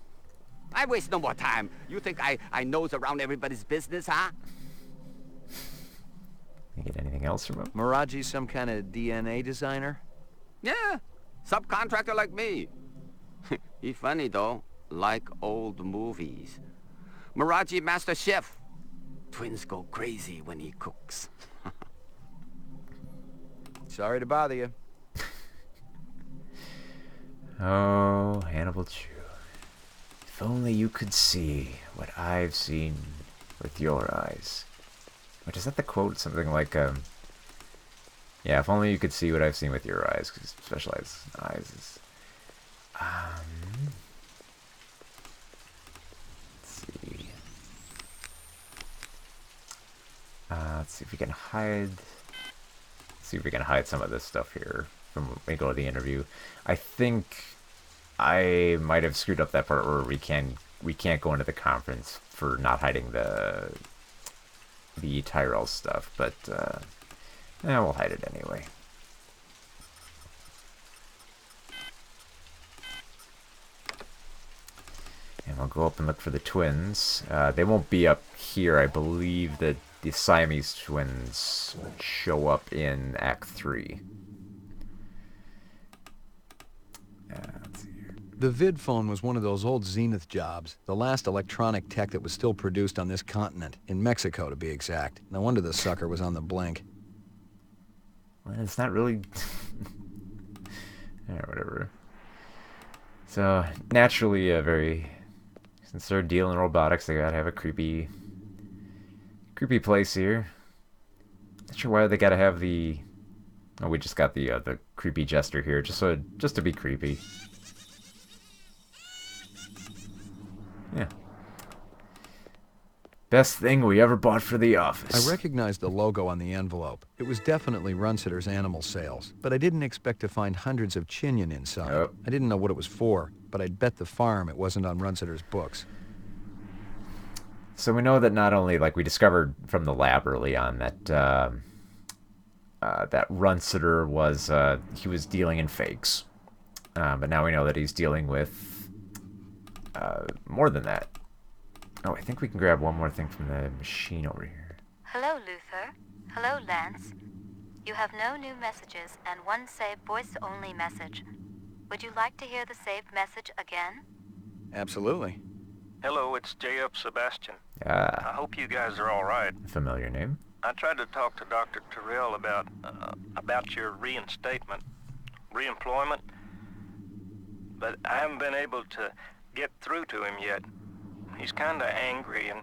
I waste no more time. You think I nose around everybody's business, huh? You get anything else from him? Miraji's some kind of DNA designer? Yeah. Subcontractor like me. He funny, though. Like old movies. Miraji master chef. Twins go crazy when he cooks. Sorry to bother you. Oh, Hannibal Chew. If only you could see what I've seen with your eyes. Wait, is that the quote? Something like, yeah, if only you could see what I've seen with your eyes, because specialized eyes is... let's see if we can hide... see if we can hide some of this stuff here from when we go to the interview. I think I might have screwed up that part where we can't go into the conference for not hiding the Tyrell stuff, but we'll hide it anyway. And we'll go up and look for the twins. They won't be up here. I believe that the Siamese twins show up in Act 3. Let's see here. The vid phone was one of those old Zenith jobs, the last electronic tech that was still produced on this continent, in Mexico to be exact. No wonder the sucker was on the blink. Well, it's not really... yeah, whatever. So, naturally, a very Since they're dealing in robotics, they gotta have a creepy place here. Not sure why they gotta have the... Oh, we just got the creepy jester here, just to be creepy. Yeah. Best thing we ever bought for the office. I recognized the logo on the envelope. It was definitely Runsitter's animal sales, but I didn't expect to find hundreds of chinion inside. Oh. I didn't know what it was for, but I'd bet the farm it wasn't on Runsitter's books. So we know that not only, like we discovered from the lab early on, that that Runsiter was, he was dealing in fakes. But now we know that he's dealing with more than that. Oh, I think we can grab one more thing from the machine over here. Hello, Luther. Hello, Lance. You have no new messages and one saved voice-only message. Would you like to hear the saved message again? Absolutely. Hello, it's J.F. Sebastian. Ah. I hope you guys are all right. Familiar name. I tried to talk to Dr. Terrell about your reinstatement, reemployment, but I haven't been able to get through to him yet. He's kind of angry, and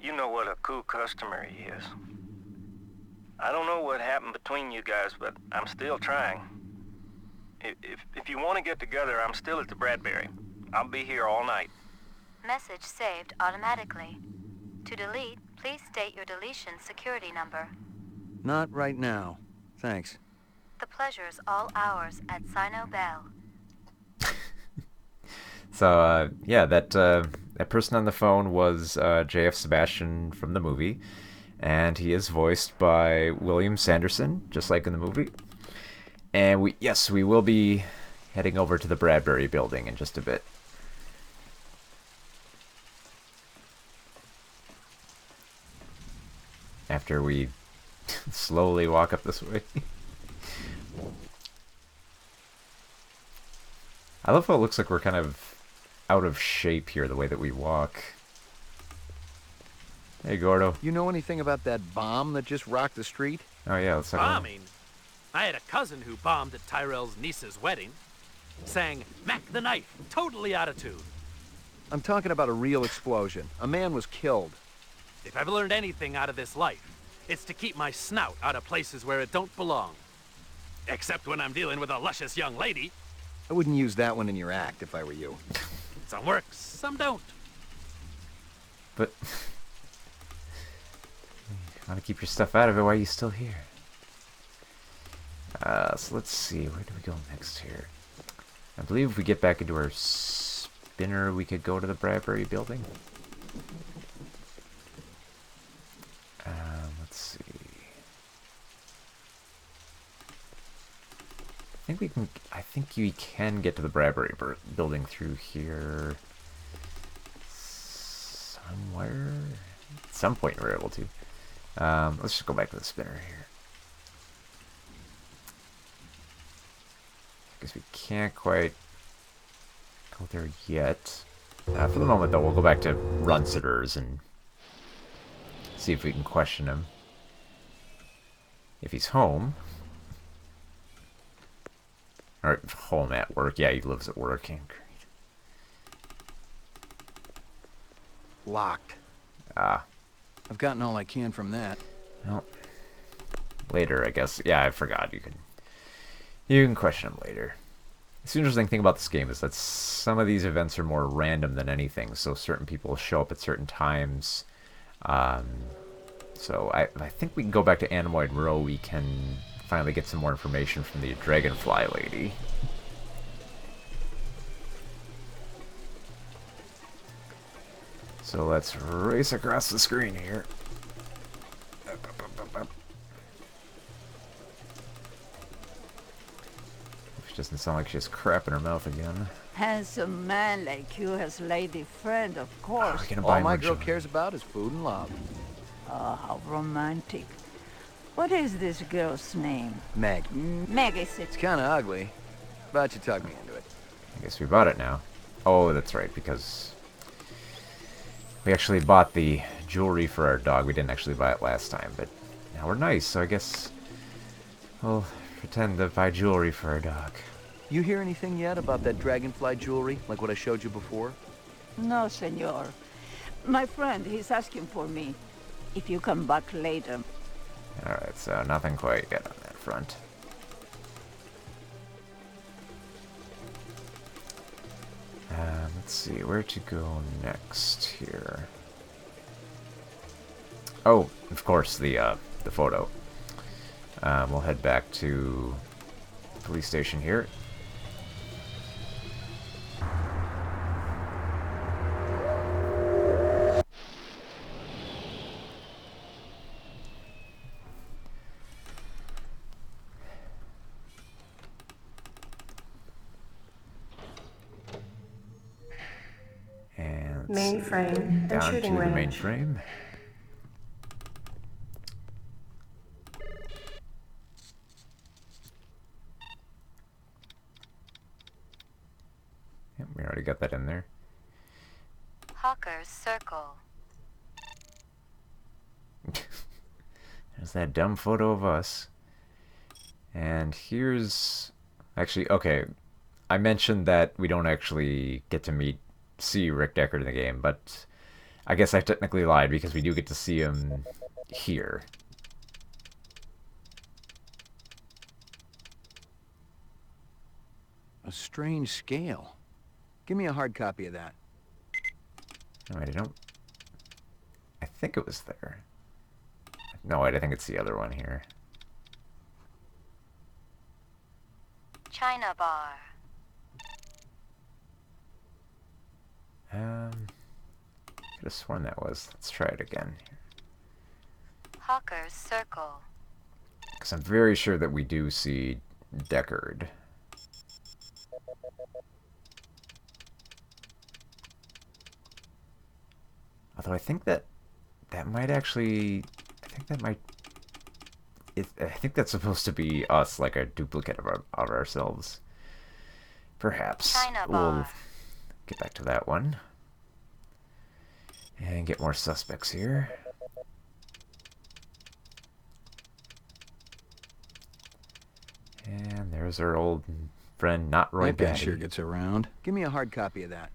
you know what a cool customer he is. I don't know what happened between you guys, but I'm still trying. If you want to get together, I'm still at the Bradbury. I'll be here all night. Message saved automatically. To delete, please state your deletion security number. Not right now. Thanks. The pleasure's all ours at Sino Bell. So, yeah, that person on the phone was J.F. Sebastian from the movie, and he is voiced by William Sanderson, just like in the movie. And we will be heading over to the Bradbury building in just a bit. After we slowly walk up this way. I love how it looks like we're kind of out of shape here, the way that we walk. Hey, Gordo. You know anything about that bomb that just rocked the street? Oh, yeah, let's talk about it. Bombing? I had a cousin who bombed at Tyrell's niece's wedding. Sang Mac the Knife, totally out of tune. I'm talking about a real explosion. A man was killed. If I've learned anything out of this life, it's to keep my snout out of places where it don't belong. Except when I'm dealing with a luscious young lady. I wouldn't use that one in your act if I were you. Some works, some don't. But you want to keep your stuff out of it. Why are you still here? So let's see. Where do we go next here? I believe if we get back into our spinner, we could go to the Bradbury building. Let's see. I think you can get to the Bradbury building through here somewhere. At some point we're able to. Let's just go back to the spinner here. Guess we can't quite go there yet. For the moment, though, we'll go back to Runsitter's and see if we can question him. If he's home. Or home at work. Yeah, he lives at work. Great. Locked. Ah. I've gotten all I can from that. Well, later, I guess. Yeah, I forgot. You can question him later. The interesting thing about this game is that some of these events are more random than anything. So certain people show up at certain times. So I think we can go back to Animoid Row. We can finally get some more information from the Dragonfly lady. So let's race across the screen here. She doesn't sound like she has crap in her mouth again. Handsome man like you has lady friend, of course. All my girl cares about is food and love. Oh, how romantic. What is this girl's name? Meg. Meg, is it? It's kind of ugly, but you talked me into it. I guess we bought it now. Oh, that's right, because we actually bought the jewelry for our dog. We didn't actually buy it last time, but now we're nice, so I guess we'll pretend to buy jewelry for our dog. You hear anything yet about that dragonfly jewelry, like what I showed you before? No, senor. My friend, he's asking for me. If you come back later. Alright, so nothing quite yet on that front. Let's see, where to go next here. Oh, of course, the photo. We'll head back to the police station here. And Mainframe and down to shooting the range. mainframe. Yep, we already got that in there. Hawker's Circle. There's that dumb photo of us. And here's... Actually, okay. I mentioned that we don't actually get to see Rick Deckard in the game, but I guess I technically lied because we do get to see him here. A strange scale. Give me a hard copy of that. No, wait, I don't... I think it was there. No, wait, I think it's the other one here. China Bar. Could have sworn that was. Let's try it again. Hawker's Circle. Because I'm very sure that we do see Deckard. Although I think that might actually... I think that might... I think that's supposed to be us, like a duplicate of ourselves. Perhaps. China We'll Bar. get back to that one. And get more suspects here. And there's our old friend, not Roy That guy Batty. sure gets around. Give me a hard copy of that.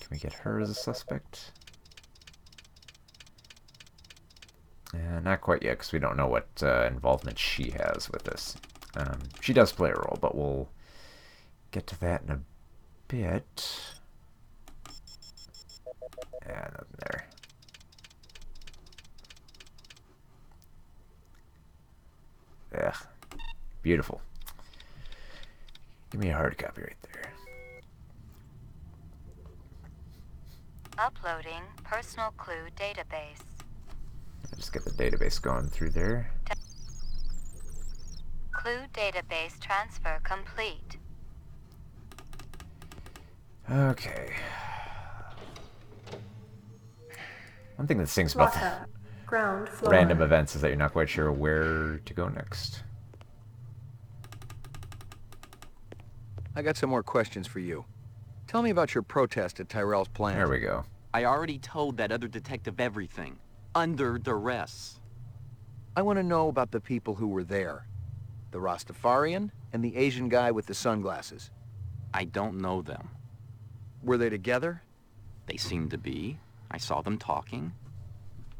Can we get her as a suspect? Not quite yet, because we don't know what involvement she has with this. She does play a role, but we'll get to that in a bit. Yeah, nothing there. Ugh. Beautiful. Give me a hard copy right there. Uploading personal clue database. Just get the database going through there. Clue database transfer complete. Okay. One thing that stinks about Lock up. Ground floor. random events is that you're not quite sure where to go next. I got some more questions for you. Tell me about your protest at Tyrell's plant. There we go. I already told that other detective everything. Under duress. I want to know about the people who were there. The Rastafarian and the Asian guy with the sunglasses. I don't know them. Were they together? They seem to be. I saw them talking.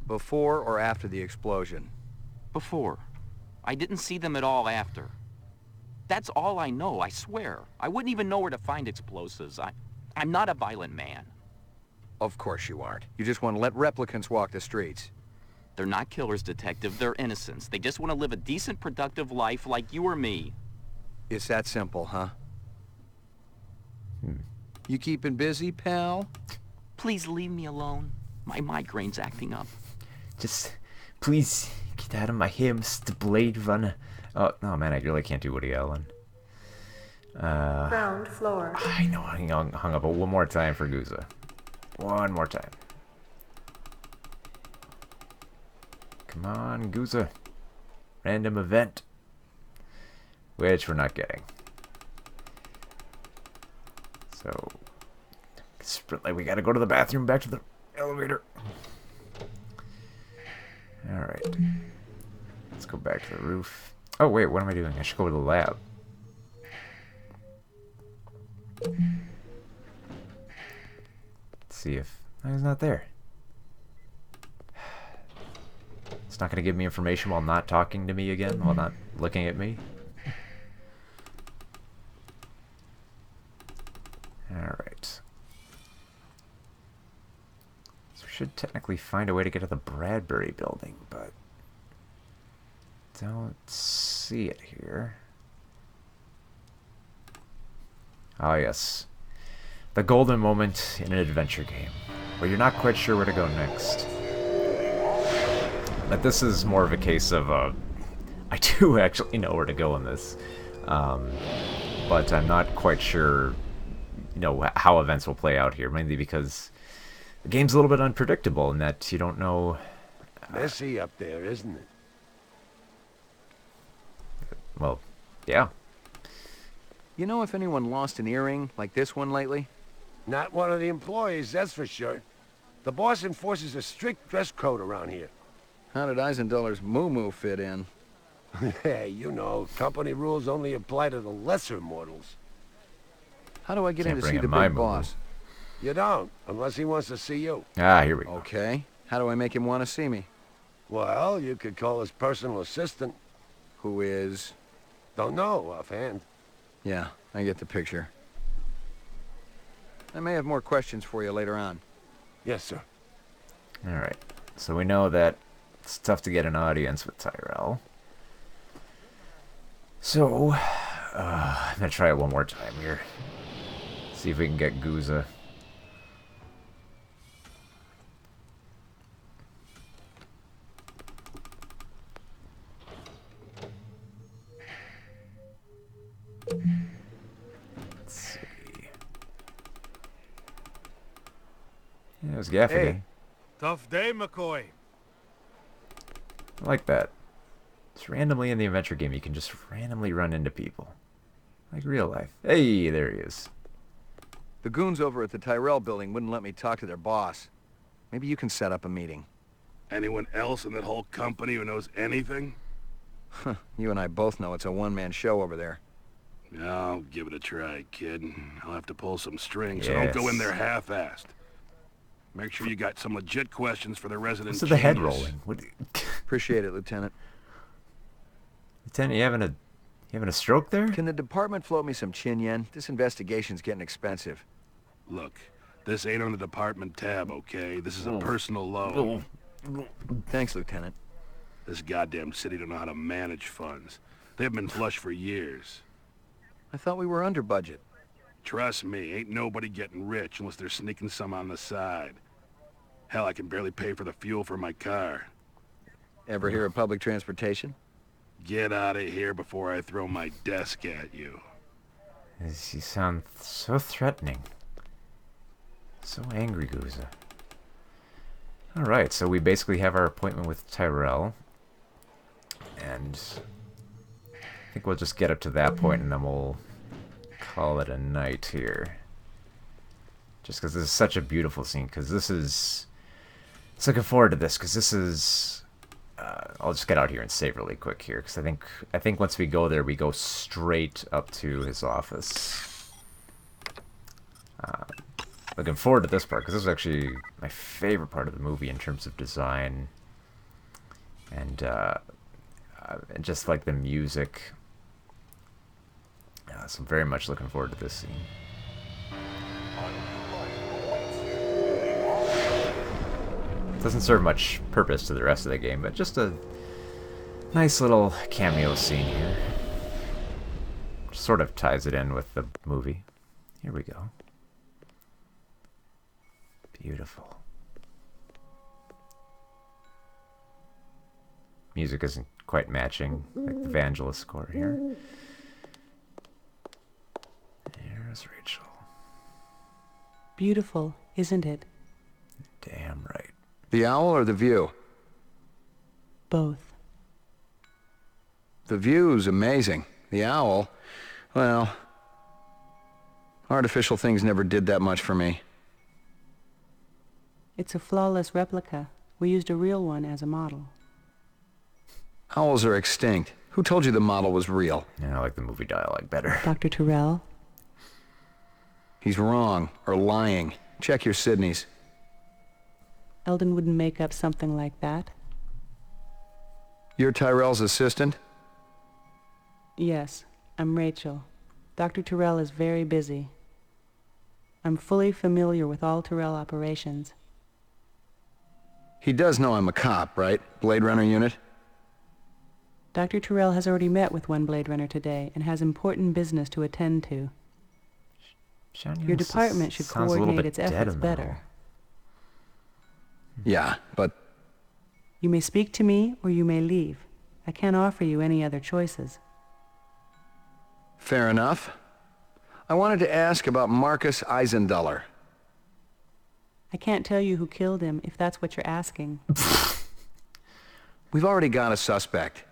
Before or after the explosion? Before. I didn't see them at all after. That's all I know, I swear. I wouldn't even know where to find explosives. I'm not a violent man. Of course you aren't. You just want to let replicants walk the streets. They're not killers, Detective. They're innocents. They just want to live a decent, productive life like you or me. It's that simple, huh? You keeping busy, pal? Please leave me alone. My migraine's acting up. Just, please, get out of my hair, Mr. Blade Runner. Oh, no, man, I really can't do Woody Allen. Ground floor. I know I hung up, but one more time for Guza. One more time. Come on, Guza. Random event. Which we're not getting. So, sprint like we gotta go to the bathroom, back to the elevator. Alright. Let's go back to the roof. Oh, wait, what am I doing? I should go to the lab. Let's see if... No, he's not there. It's not going to give me information while not talking to me again, while not looking at me. Alright. So we should technically find a way to get to the Bradbury building, but... don't see it here. Oh yes. The golden moment in an adventure game, where you're not quite sure where to go next. But this is more of a case of, I do actually know where to go in this. But I'm not quite sure, you know, how events will play out here, mainly because the game's a little bit unpredictable in that you don't know... Messy up there, isn't it? Well, yeah. You know if anyone lost an earring like this one lately? Not one of the employees, that's for sure. The boss enforces a strict dress code around here. How did Eisendoller's moo-moo fit in? Hey, you know, company rules only apply to the lesser mortals. How do I get in to bring see in the my big boss? You don't, unless he wants to see you. Ah, here we go. Okay. How do I make him want to see me? Well, you could call his personal assistant. Who is? Don't know, offhand. Yeah, I get the picture. I may have more questions for you later on. Yes, sir. Alright. So we know that it's tough to get an audience with Tyrell. So, I'm gonna try it one more time here. See if we can get Guza. Let's see. Yeah, it was Gaff again. Tough day, McCoy. I like that. Just randomly in the adventure game, you can just randomly run into people. Like real life. Hey, there he is. The goons over at the Tyrell building wouldn't let me talk to their boss. Maybe you can set up a meeting. Anyone else in that whole company who knows anything? You and I both know it's a one-man show over there. I'll give it a try, kid. I'll have to pull some strings, so don't go in there half-assed. Make sure you got some legit questions for the resident What's the head genius. rolling? What Appreciate it, Lieutenant. Lieutenant, you having a stroke there? Can the department float me some chin yen? This investigation's getting expensive. Look, this ain't on the department tab, okay? This is a personal loan. Thanks, Lieutenant. This goddamn city don't know how to manage funds. They've been flush for years. I thought we were under budget. Trust me, ain't nobody getting rich unless they're sneaking some on the side. Hell, I can barely pay for the fuel for my car. Ever hear of public transportation? Get out of here before I throw my desk at you. You sound so threatening. So angry, Guza. Alright, so we basically have our appointment with Tyrell. And I think we'll just get up to that point and then we'll call it a night here. Just because this is such a beautiful scene, because this is... Just looking forward to this, because this is... I'll just get out here and save really quick here, because I think once we go there, we go straight up to his office. Looking forward to this part, because this is actually my favorite part of the movie in terms of design. And just like the music. So I'm very much looking forward to this scene. Doesn't serve much purpose to the rest of the game, but just a nice little cameo scene here. Sort of ties it in with the movie. Here we go. Beautiful. Music isn't quite matching like the Vangelis score here. There's Rachel. Beautiful, isn't it? Damn right. The owl or the view? Both. The view's amazing. The owl, well, artificial things never did that much for me. It's a flawless replica. We used a real one as a model. Owls are extinct. Who told you the model was real? Yeah, I like the movie dialogue better. Dr. Tyrell? He's wrong, or lying. Check your Sydneys. Eldon wouldn't make up something like that. You're Tyrell's assistant? Yes, I'm Rachel. Dr. Tyrell is very busy. I'm fully familiar with all Tyrell operations. He does know I'm a cop, right? Blade Runner unit? Dr. Tyrell has already met with one Blade Runner today and has important business to attend to. Your department should coordinate its efforts better. Yeah, but... You may speak to me or you may leave. I can't offer you any other choices. Fair enough. I wanted to ask about Marcus Eisenduller. I can't tell you who killed him if that's what you're asking. We've already got a suspect.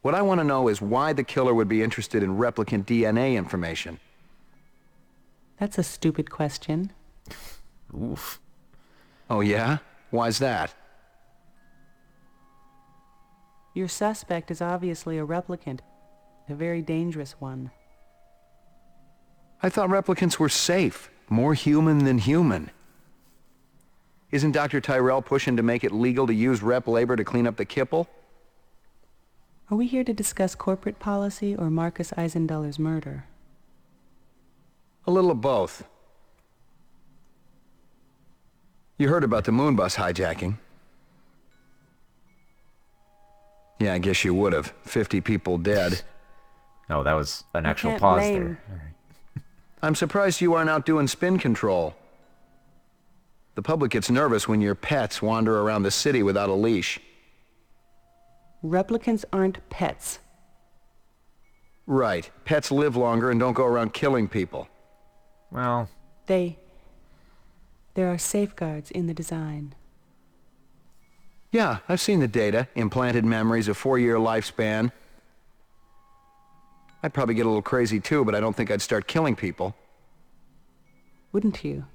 What I want to know is why the killer would be interested in replicant DNA information. That's a stupid question. Oof. Oh yeah? Why's that? Your suspect is obviously a replicant, a very dangerous one. I thought replicants were safe, more human than human. Isn't Dr. Tyrell pushing to make it legal to use rep labor to clean up the kipple? Are we here to discuss corporate policy or Marcus Eisenduller's murder? A little of both. You heard about the moon bus hijacking? Yeah, I guess you would have. 50 people dead. No, that was an actual pause there. I'm surprised you aren't out doing spin control. The public gets nervous when your pets wander around the city without a leash. Replicants aren't pets. Right. Pets live longer and don't go around killing people. Well... There are safeguards in the design. Yeah, I've seen the data. Implanted memories, a 4-year lifespan. I'd probably get a little crazy too, but I don't think I'd start killing people. Wouldn't you?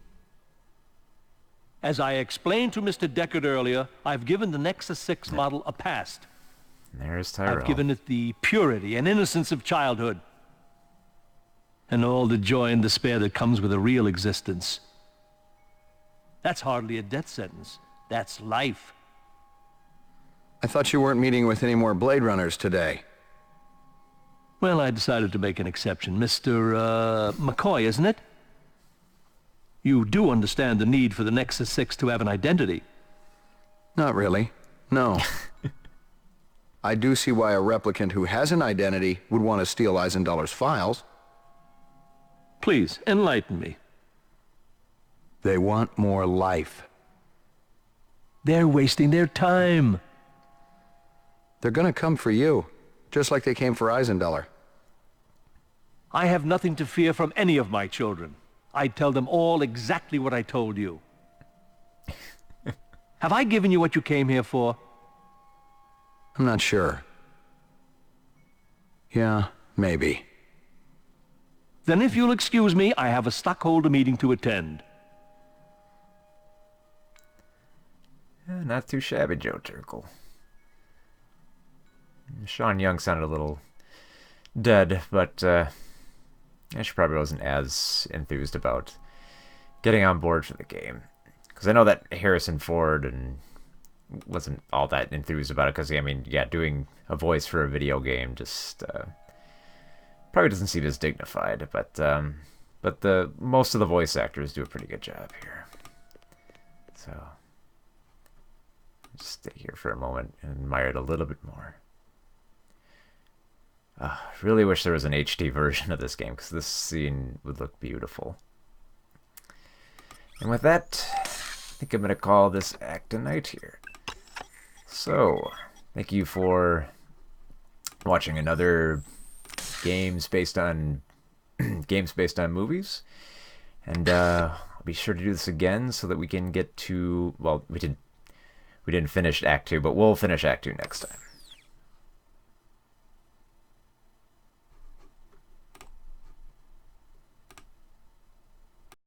As I explained to Mr. Deckard earlier, I've given the Nexus 6 model a past. There's Tyrell. I've given it the purity and innocence of childhood. And all the joy and despair that comes with a real existence. That's hardly a death sentence. That's life. I thought you weren't meeting with any more Blade Runners today. Well, I decided to make an exception. Mr. McCoy, isn't it? You do understand the need for the Nexus 6 to have an identity. Not really. No. I do see why a replicant who has an identity would want to steal Eisenduller's files. Please, enlighten me. They want more life. They're wasting their time. They're gonna come for you, just like they came for Eisenduller. I have nothing to fear from any of my children. I'd tell them all exactly what I told you. Have I given you what you came here for? I'm not sure. Yeah, maybe. Then if you'll excuse me, I have a stockholder meeting to attend. Not too shabby, Joe Turkle. Sean Young sounded a little dead, but she probably wasn't as enthused about getting on board for the game. Because I know that Harrison Ford and wasn't all that enthused about it, because, I mean, yeah, doing a voice for a video game just probably doesn't seem as dignified, but the most of the voice actors do a pretty good job here. So just stay here for a moment and admire it a little bit more. Really wish there was an HD version of this game, because this scene would look beautiful. And with that, I think I'm going to call this act a night here. So, thank you for watching another games based on movies. And I'll be sure to do this again so that we can get to, well, we didn't finish Act 2, but we'll finish Act 2 next time.